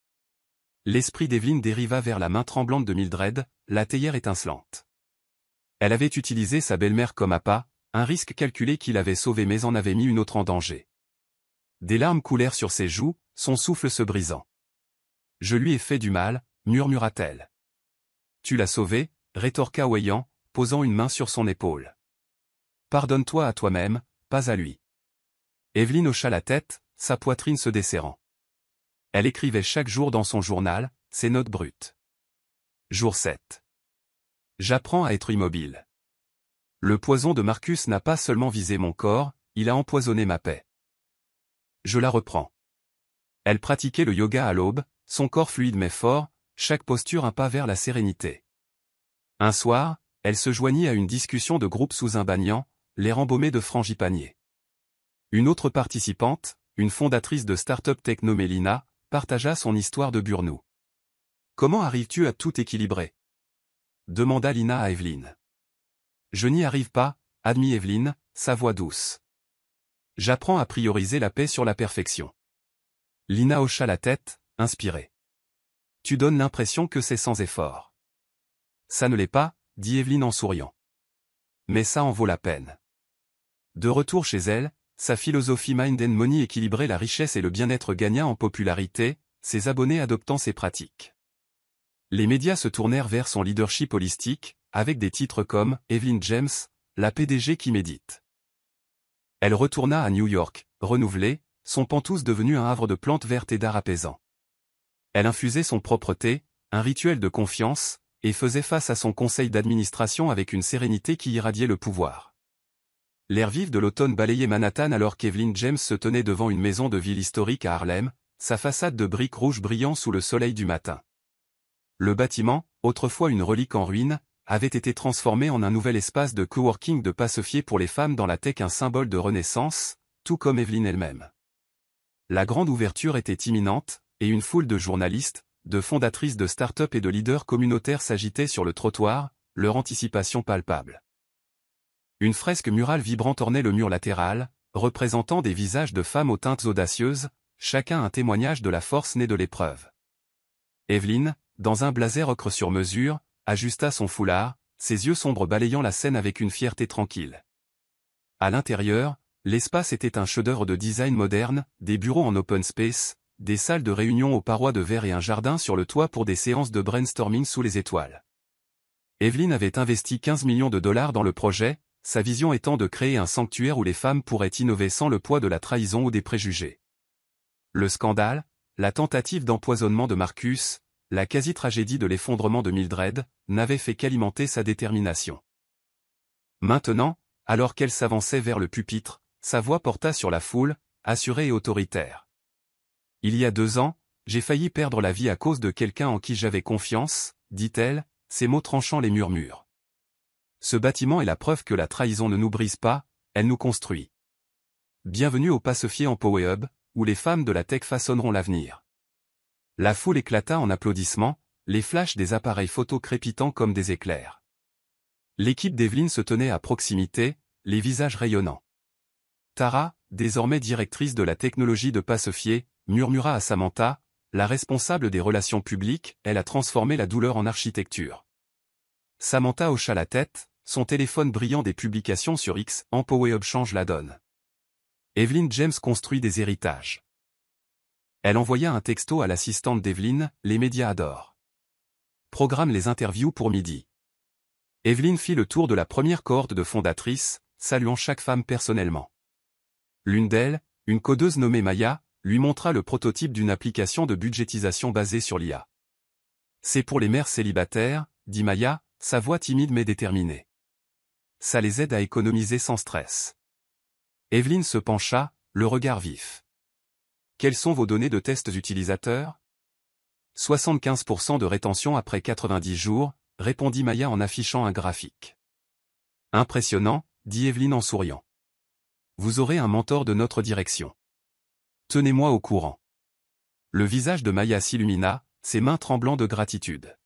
L'esprit d'Evelyn dériva vers la main tremblante de Mildred, la théière étincelante. Elle avait utilisé sa belle-mère comme appât, un risque calculé qui l'avait sauvée mais en avait mis une autre en danger. Des larmes coulèrent sur ses joues, son souffle se brisant. « Je lui ai fait du mal, murmura-t-elle. « Tu l'as sauvée, rétorqua Weiyan, posant une main sur son épaule. « Pardonne-toi à toi-même, pas à lui. » Evelyn hocha la tête, sa poitrine se desserrant. Elle écrivait chaque jour dans son journal, ses notes brutes. Jour 7. J'apprends à être immobile. Le poison de Marcus n'a pas seulement visé mon corps, il a empoisonné ma paix. Je la reprends. Elle pratiquait le yoga à l'aube, son corps fluide mais fort, chaque posture un pas vers la sérénité. Un soir, elle se joignit à une discussion de groupe sous un banyan, l'air embaumé de frangipanier. Une autre participante, une fondatrice de start-up techno Mélina, partagea son histoire de burn-out. « Comment arrives-tu à tout équilibrer ?» demanda Lina à Evelyn. « Je n'y arrive pas, admit Evelyn, sa voix douce. J'apprends à prioriser la paix sur la perfection. » Lina hocha la tête, inspirée. « Tu donnes l'impression que c'est sans effort. » Ça ne l'est pas, dit Evelyn en souriant. Mais ça en vaut la peine. De retour chez elle, sa philosophie Mind and Money équilibrait la richesse et le bien-être gagna en popularité, ses abonnés adoptant ses pratiques. Les médias se tournèrent vers son leadership holistique, avec des titres comme « Evelyn James, la PDG qui médite ». Elle retourna à New York, renouvelée, son Penthouse devenu un havre de plantes vertes et d'art apaisant. Elle infusait son propre thé, un rituel de confiance, et faisait face à son conseil d'administration avec une sérénité qui irradiait le pouvoir. L'air vif de l'automne balayait Manhattan alors qu'Evelyn James se tenait devant une maison de ville historique à Harlem, sa façade de briques rouges brillant sous le soleil du matin. Le bâtiment, autrefois une relique en ruine, avait été transformé en un nouvel espace de coworking de Passefier pour les femmes dans la tech, un symbole de renaissance, tout comme Evelyn elle-même. La grande ouverture était imminente, et une foule de journalistes, de fondatrices de start-up et de leaders communautaires s'agitaient sur le trottoir, leur anticipation palpable. Une fresque murale vibrante ornait le mur latéral, représentant des visages de femmes aux teintes audacieuses, chacun un témoignage de la force née de l'épreuve. Evelyn, dans un blazer ocre sur mesure, ajusta son foulard, ses yeux sombres balayant la scène avec une fierté tranquille. À l'intérieur, l'espace était un chef-d'œuvre de design moderne, des bureaux en open space, des salles de réunion aux parois de verre et un jardin sur le toit pour des séances de brainstorming sous les étoiles. Evelyn avait investi 15 millions de dollars dans le projet, sa vision étant de créer un sanctuaire où les femmes pourraient innover sans le poids de la trahison ou des préjugés. Le scandale, la tentative d'empoisonnement de Marcus, la quasi-tragédie de l'effondrement de Mildred, n'avaient fait qu'alimenter sa détermination. Maintenant, alors qu'elle s'avançait vers le pupitre, sa voix porta sur la foule, assurée et autoritaire. « Il y a 2 ans, j'ai failli perdre la vie à cause de quelqu'un en qui j'avais confiance, dit-elle, ses mots tranchant les murmures. Ce bâtiment est la preuve que la trahison ne nous brise pas, elle nous construit. Bienvenue au Passefier Empower Hub, où les femmes de la tech façonneront l'avenir. » La foule éclata en applaudissements, les flashs des appareils photo crépitant comme des éclairs. L'équipe d'Evelyn se tenait à proximité, les visages rayonnants. Tara, désormais directrice de la technologie de Passefier, murmura à Samantha, la responsable des relations publiques, elle a transformé la douleur en architecture. Samantha hocha la tête, son téléphone brillant des publications sur X, EmpowerHub change la donne. Evelyn James construit des héritages. Elle envoya un texto à l'assistante d'Evelyn, les médias adorent. Programme les interviews pour midi. Evelyn fit le tour de la première cohorte de fondatrices, saluant chaque femme personnellement. L'une d'elles, une codeuse nommée Maya, lui montra le prototype d'une application de budgétisation basée sur l'IA. C'est pour les mères célibataires, dit Maya, sa voix timide mais déterminée. Ça les aide à économiser sans stress. Evelyn se pencha, le regard vif. Quelles sont vos données de tests utilisateurs ? 75% de rétention après 90 jours, répondit Maya en affichant un graphique. Impressionnant, dit Evelyn en souriant. Vous aurez un mentor de notre direction. Tenez-moi au courant. Le visage de Maya s'illumina, ses mains tremblant de gratitude.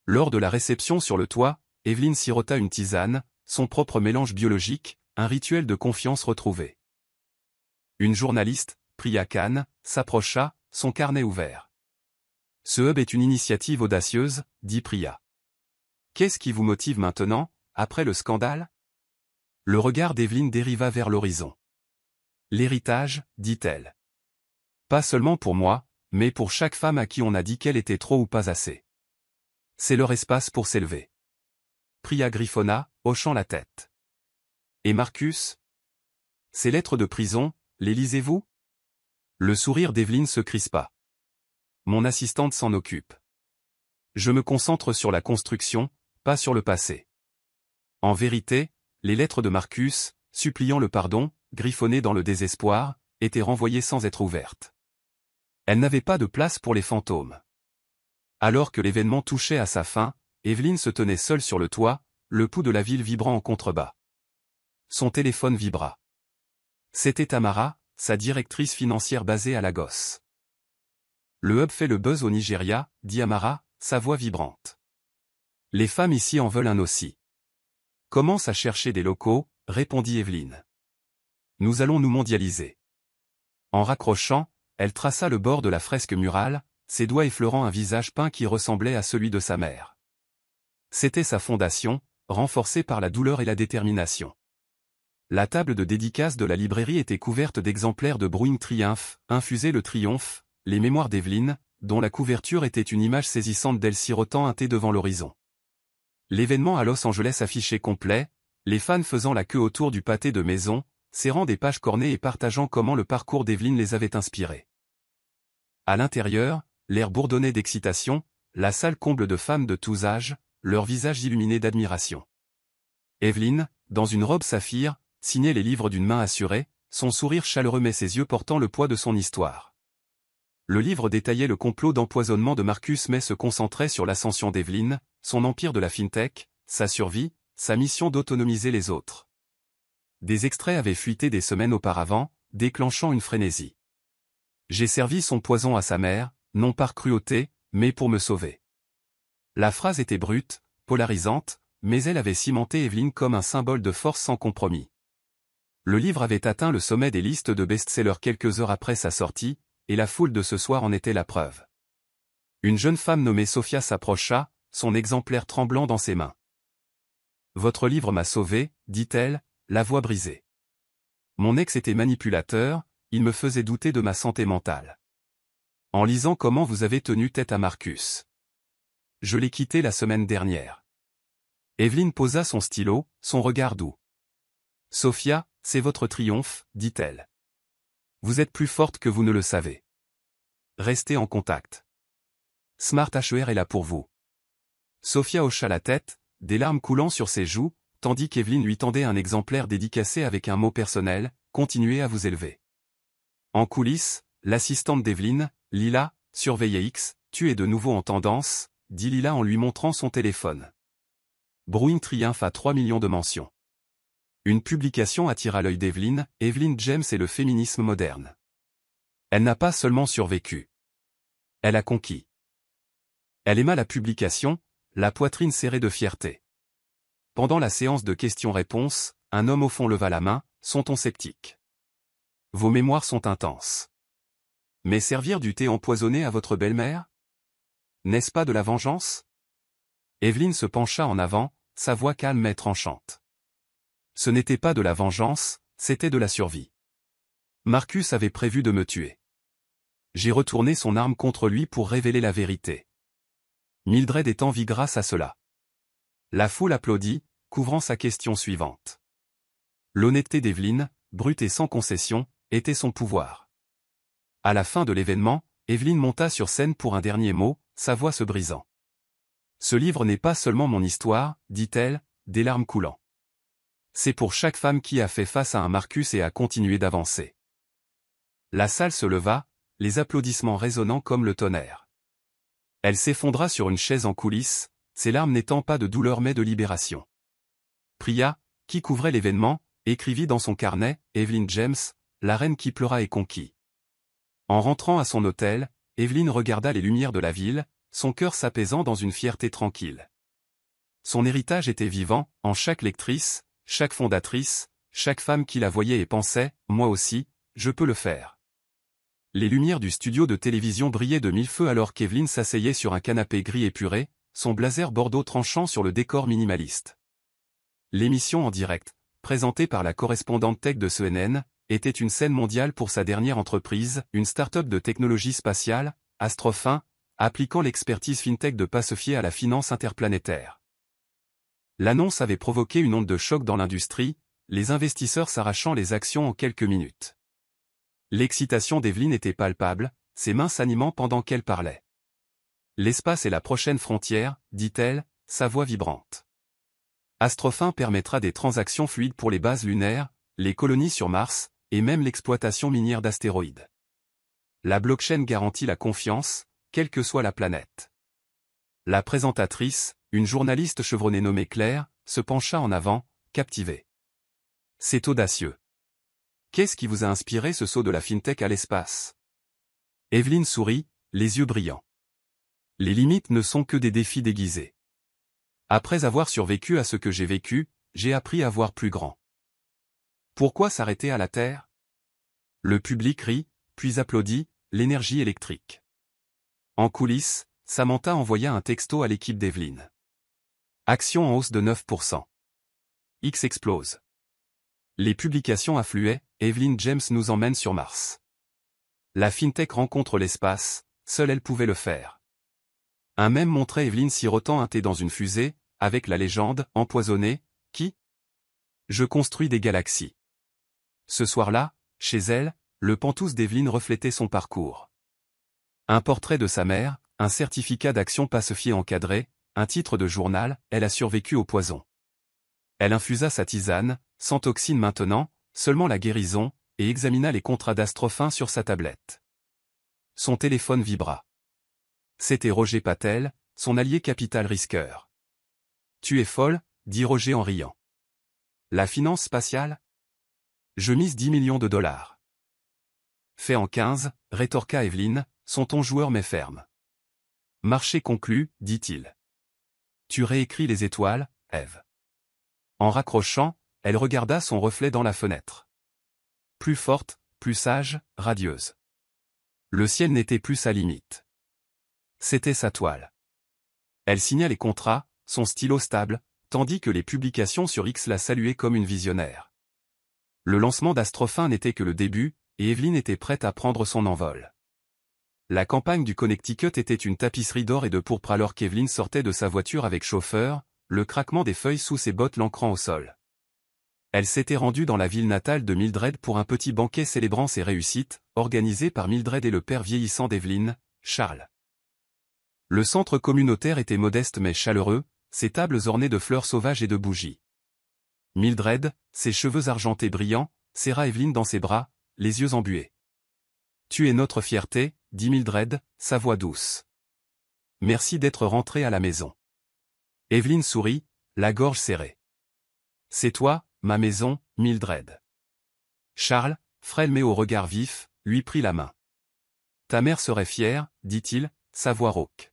Lors de la réception sur le toit, Evelyn sirota une tisane, son propre mélange biologique, un rituel de confiance retrouvé. Une journaliste, Priya Khan, s'approcha, son carnet ouvert. Ce hub est une initiative audacieuse, dit Priya. Qu'est-ce qui vous motive maintenant, après le scandale ? Le regard d'Evelyn dériva vers l'horizon. L'héritage, dit-elle. Pas seulement pour moi, mais pour chaque femme à qui on a dit qu'elle était trop ou pas assez. C'est leur espace pour s'élever. Priya griffonna, hochant la tête. Et Marcus ? Ces lettres de prison, les lisez-vous ? Le sourire d'Evelyn se crispa. Mon assistante s'en occupe. Je me concentre sur la construction, pas sur le passé. En vérité, les lettres de Marcus, suppliant le pardon, griffonnées dans le désespoir, étaient renvoyées sans être ouvertes. Elles n'avaient pas de place pour les fantômes. Alors que l'événement touchait à sa fin, Evelyn se tenait seule sur le toit, le pouls de la ville vibrant en contrebas. Son téléphone vibra. C'était Tamara, sa directrice financière basée à Lagos. Le hub fait le buzz au Nigeria, dit Amara, sa voix vibrante. Les femmes ici en veulent un aussi. Commence à chercher des locaux, répondit Evelyn. Nous allons nous mondialiser. En raccrochant, elle traça le bord de la fresque murale, ses doigts effleurant un visage peint qui ressemblait à celui de sa mère. C'était sa fondation, renforcée par la douleur et la détermination. La table de dédicace de la librairie était couverte d'exemplaires de Brewing Triumph, infusé le triomphe, les mémoires d'Evelyn, dont la couverture était une image saisissante d'elle sirotant un thé devant l'horizon. L'événement à Los Angeles affiché complet, les fans faisant la queue autour du pâté de maison, serrant des pages cornées et partageant comment le parcours d'Evelyn les avait inspirés. À l'intérieur, l'air bourdonnait d'excitation, la salle comble de femmes de tous âges, leurs visages illuminés d'admiration. Evelyn, dans une robe saphir, signait les livres d'une main assurée, son sourire chaleureux mais ses yeux portant le poids de son histoire. Le livre détaillait le complot d'empoisonnement de Marcus mais se concentrait sur l'ascension d'Evelyn, son empire de la fintech, sa survie, sa mission d'autonomiser les autres. Des extraits avaient fuité des semaines auparavant, déclenchant une frénésie. J'ai servi son poison à sa mère, non par cruauté, mais pour me sauver. La phrase était brute, polarisante, mais elle avait cimenté Evelyn comme un symbole de force sans compromis. Le livre avait atteint le sommet des listes de best-sellers quelques heures après sa sortie, et la foule de ce soir en était la preuve. Une jeune femme nommée Sophia s'approcha, son exemplaire tremblant dans ses mains. « Votre livre m'a sauvé, dit-elle, la voix brisée. Mon ex était manipulateur, il me faisait douter de ma santé mentale. En lisant comment vous avez tenu tête à Marcus. Je l'ai quitté la semaine dernière. » Evelyn posa son stylo, son regard doux. « Sophia, c'est votre triomphe, dit-elle. Vous êtes plus forte que vous ne le savez. Restez en contact. Smart HR est là pour vous. » Sophia hocha la tête, des larmes coulant sur ses joues, tandis qu'Evelyn lui tendait un exemplaire dédicacé avec un mot personnel, « Continuez à vous élever. » En coulisses, l'assistante d'Evelyn, Lila, surveillait X, « Tu es de nouveau en tendance », dit Lila en lui montrant son téléphone. Brewing Triumph a 3 millions de mentions. Une publication attira l'œil d'Evelyn, Evelyn James et le féminisme moderne. Elle n'a pas seulement survécu. Elle a conquis. Elle aima la publication, la poitrine serrée de fierté. Pendant la séance de questions-réponses, un homme au fond leva la main, son ton sceptique. Vos mémoires sont intenses. Mais servir du thé empoisonné à votre belle-mère? N'est-ce pas de la vengeance? Evelyne se pencha en avant, sa voix calme et tranchante. Ce n'était pas de la vengeance, c'était de la survie. Marcus avait prévu de me tuer. J'ai retourné son arme contre lui pour révéler la vérité. Mildred est en vie grâce à cela. La foule applaudit, couvrant sa question suivante. L'honnêteté d'Evelyne, brute et sans concession, était son pouvoir. À la fin de l'événement, Evelyne monta sur scène pour un dernier mot, sa voix se brisant. Ce livre n'est pas seulement mon histoire, dit-elle, des larmes coulant. C'est pour chaque femme qui a fait face à un Marcus et a continué d'avancer. La salle se leva, les applaudissements résonnant comme le tonnerre. Elle s'effondra sur une chaise en coulisses, ses larmes n'étant pas de douleur mais de libération. Priya, qui couvrait l'événement, écrivit dans son carnet, Evelyn James, la reine qui pleura et conquis. En rentrant à son hôtel, Evelyne regarda les lumières de la ville, son cœur s'apaisant dans une fierté tranquille. Son héritage était vivant, en chaque lectrice, chaque fondatrice, chaque femme qui la voyait et pensait, moi aussi, je peux le faire. Les lumières du studio de télévision brillaient de mille feux alors qu'Evelyne s'asseyait sur un canapé gris épuré, son blazer bordeaux tranchant sur le décor minimaliste. L'émission en direct, présentée par la correspondante tech de CNN, était une scène mondiale pour sa dernière entreprise, une start-up de technologie spatiale, Astrofin, appliquant l'expertise fintech de Passefier à la finance interplanétaire. L'annonce avait provoqué une onde de choc dans l'industrie, les investisseurs s'arrachant les actions en quelques minutes. L'excitation d'Evelyne était palpable, ses mains s'animant pendant qu'elle parlait. L'espace est la prochaine frontière, dit-elle, sa voix vibrante. Astrofin permettra des transactions fluides pour les bases lunaires, les colonies sur Mars, et même l'exploitation minière d'astéroïdes. La blockchain garantit la confiance, quelle que soit la planète. La présentatrice, une journaliste chevronnée nommée Claire, se pencha en avant, captivée. C'est audacieux. Qu'est-ce qui vous a inspiré ce saut de la fintech à l'espace? Evelyne sourit, les yeux brillants. Les limites ne sont que des défis déguisés. Après avoir survécu à ce que j'ai vécu, j'ai appris à voir plus grand. Pourquoi s'arrêter à la Terre? Le public rit, puis applaudit, l'énergie électrique. En coulisses, Samantha envoya un texto à l'équipe d'Evelyne. Action en hausse de 9%. X explose. Les publications affluaient, Evelyn James nous emmène sur Mars. La fintech rencontre l'espace, seule elle pouvait le faire. Un mème montrait Evelyn sirotant un thé dans une fusée, avec la légende, empoisonnée, qui? Je construis des galaxies. Ce soir-là, chez elle, le pantouse d'Evelyn reflétait son parcours. Un portrait de sa mère, un certificat d'action Passefier encadré, un titre de journal, elle a survécu au poison. Elle infusa sa tisane, sans toxine maintenant, seulement la guérison, et examina les contrats d'Astrofin sur sa tablette. Son téléphone vibra. C'était Roger Patel, son allié capital risqueur. Tu es folle, dit Roger en riant. La finance spatiale? Je mise 10 millions de dollars. Fait en 15, rétorqua Evelyne, son ton joueur mais ferme. Marché conclu, dit-il. Tu réécris les étoiles, Ève. En raccrochant, elle regarda son reflet dans la fenêtre. Plus forte, plus sage, radieuse. Le ciel n'était plus sa limite. C'était sa toile. Elle signa les contrats, son stylo stable, tandis que les publications sur X la saluaient comme une visionnaire. Le lancement d'Astrofin n'était que le début, et Evelyne était prête à prendre son envol. La campagne du Connecticut était une tapisserie d'or et de pourpre alors qu'Evelyne sortait de sa voiture avec chauffeur, le craquement des feuilles sous ses bottes l'ancrant au sol. Elle s'était rendue dans la ville natale de Mildred pour un petit banquet célébrant ses réussites, organisé par Mildred et le père vieillissant d'Evelyne, Charles. Le centre communautaire était modeste mais chaleureux, ses tables ornées de fleurs sauvages et de bougies. Mildred, ses cheveux argentés brillants, serra Evelyne dans ses bras, les yeux embués. « Tu es notre fierté », dit Mildred, sa voix douce. « Merci d'être rentrée à la maison. » Evelyne sourit, la gorge serrée. « C'est toi, ma maison, Mildred. » Charles, frêle mais au regard vif, lui prit la main. « Ta mère serait fière, dit-il, sa voix rauque.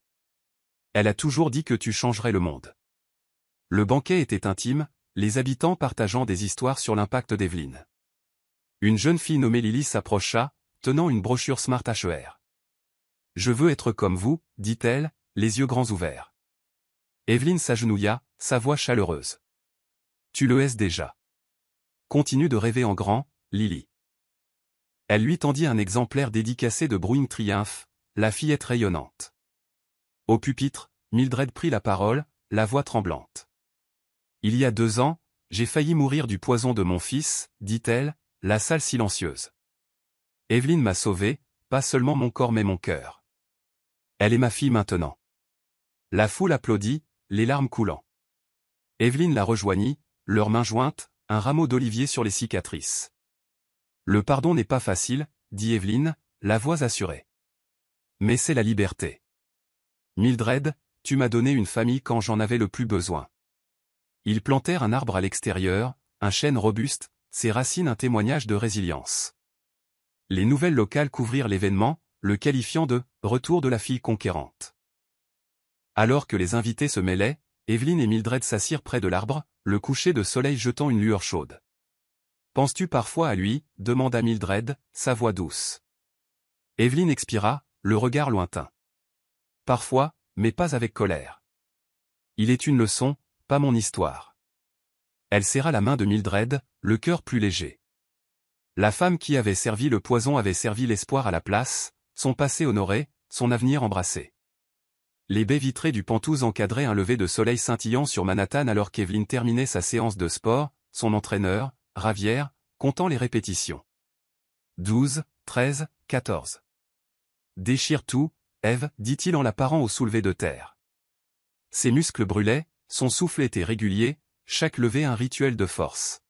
Elle a toujours dit que tu changerais le monde. » Le banquet était intime, les habitants partageant des histoires sur l'impact d'Evelyne. Une jeune fille nommée Lily s'approcha, tenant une brochure Smart HER. « Je veux être comme vous, dit-elle, les yeux grands ouverts. Evelyne s'agenouilla, sa voix chaleureuse. Tu le es déjà. Continue de rêver en grand, Lily. Elle lui tendit un exemplaire dédicacé de Brewing Triumph, la fillette rayonnante. Au pupitre, Mildred prit la parole, la voix tremblante. Il y a 2 ans, j'ai failli mourir du poison de mon fils, dit-elle, la salle silencieuse. Evelyne m'a sauvé, pas seulement mon corps mais mon cœur. Elle est ma fille maintenant. La foule applaudit, les larmes coulant. Evelyne la rejoignit, leurs mains jointes, un rameau d'olivier sur les cicatrices. Le pardon n'est pas facile, dit Evelyne, la voix assurée. Mais c'est la liberté. Mildred, tu m'as donné une famille quand j'en avais le plus besoin. Ils plantèrent un arbre à l'extérieur, un chêne robuste, ses racines un témoignage de résilience. Les nouvelles locales couvrirent l'événement, le qualifiant de « retour de la fille conquérante ». Alors que les invités se mêlaient, Evelyne et Mildred s'assirent près de l'arbre, le coucher de soleil jetant une lueur chaude. « Penses-tu parfois à lui » demanda Mildred, sa voix douce. Evelyne expira, le regard lointain. « Parfois, mais pas avec colère. Il est une leçon, pas mon histoire. » Elle serra la main de Mildred, le cœur plus léger. La femme qui avait servi le poison avait servi l'espoir à la place, son passé honoré, son avenir embrassé. Les baies vitrées du Penthouse encadraient un lever de soleil scintillant sur Manhattan alors qu'Evelyne terminait sa séance de sport, son entraîneur, Ravière, comptant les répétitions. 12, 13, 14. Déchire tout, Eve, dit-il en la parant au soulevé de terre. Ses muscles brûlaient, son souffle était régulier, chaque levée un rituel de force.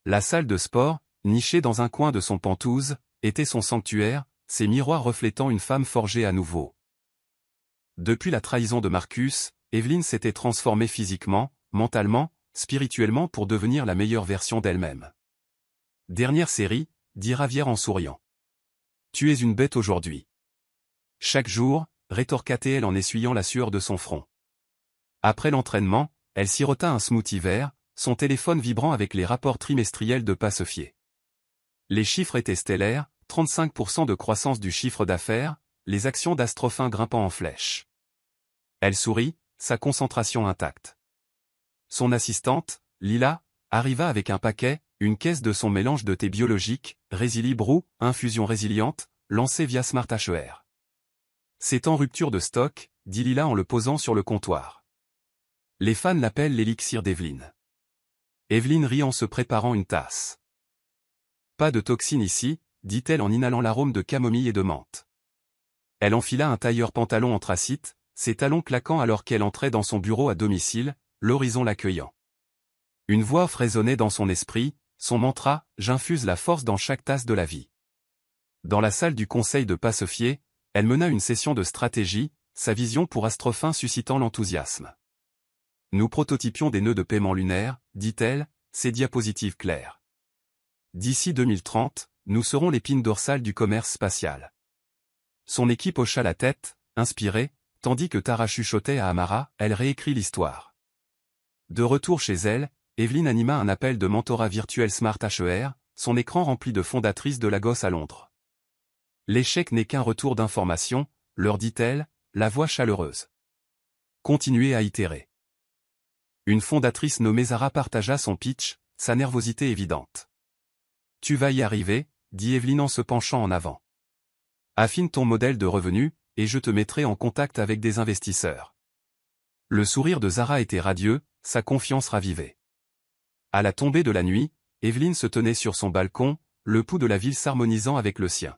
La salle de sport, nichée dans un coin de son Penthouse, était son sanctuaire, ses miroirs reflétant une femme forgée à nouveau. Depuis la trahison de Marcus, Evelyne s'était transformée physiquement, mentalement, spirituellement pour devenir la meilleure version d'elle-même. Dernière série, dit Ravière en souriant. Tu es une bête aujourd'hui. Chaque jour, rétorqua-t-elle en essuyant la sueur de son front. Après l'entraînement, elle sirota un smoothie vert, son téléphone vibrant avec les rapports trimestriels de Passefier. Les chiffres étaient stellaires, 35% de croissance du chiffre d'affaires, les actions d'Astrofin grimpant en flèche. Elle sourit, sa concentration intacte. Son assistante, Lila, arriva avec un paquet, une caisse de son mélange de thé biologique, Resili Brew, infusion résiliente, lancée via Smart HER. C'est en rupture de stock, dit Lila en le posant sur le comptoir. Les fans l'appellent l'élixir d'Evelyne. Evelyne rit en se préparant une tasse. Pas de toxines ici, dit-elle en inhalant l'arôme de camomille et de menthe. Elle enfila un tailleur pantalon anthracite, ses talons claquant alors qu'elle entrait dans son bureau à domicile, l'horizon l'accueillant. Une voix off résonnait dans son esprit, son mantra « J'infuse la force dans chaque tasse de la vie ». Dans la salle du conseil de Passefier, elle mena une session de stratégie, sa vision pour Astrofin suscitant l'enthousiasme. Nous prototypions des nœuds de paiement lunaire, dit-elle, ses diapositives claires. D'ici 2030, nous serons l'épine dorsale du commerce spatial. Son équipe hocha la tête, inspirée, tandis que Tara chuchotait à Amara, elle réécrit l'histoire. De retour chez elle, Evelyne anima un appel de mentorat virtuel Smart HER, son écran rempli de fondatrices de Lagos à Londres. L'échec n'est qu'un retour d'information, leur dit-elle, la voix chaleureuse. Continuez à itérer. Une fondatrice nommée Zara partagea son pitch, sa nervosité évidente. Tu vas y arriver, dit Evelyne en se penchant en avant. Affine ton modèle de revenu, et je te mettrai en contact avec des investisseurs. Le sourire de Zara était radieux, sa confiance ravivée. À la tombée de la nuit, Evelyne se tenait sur son balcon, le pouls de la ville s'harmonisant avec le sien.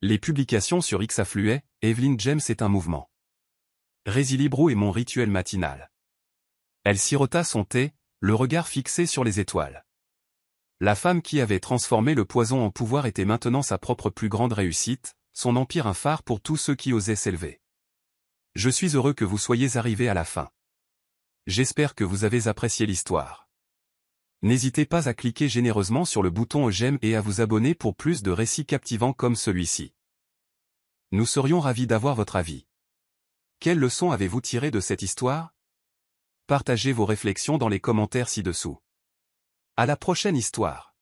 Les publications sur X affluaient, Evelyne James est un mouvement. Resili Brew est mon rituel matinal. Elle sirota son thé, le regard fixé sur les étoiles. La femme qui avait transformé le poison en pouvoir était maintenant sa propre plus grande réussite, son empire un phare pour tous ceux qui osaient s'élever. Je suis heureux que vous soyez arrivés à la fin. J'espère que vous avez apprécié l'histoire. N'hésitez pas à cliquer généreusement sur le bouton j'aime et à vous abonner pour plus de récits captivants comme celui-ci. Nous serions ravis d'avoir votre avis. Quelle leçon avez-vous tiré de cette histoire? Partagez vos réflexions dans les commentaires ci-dessous. À la prochaine histoire.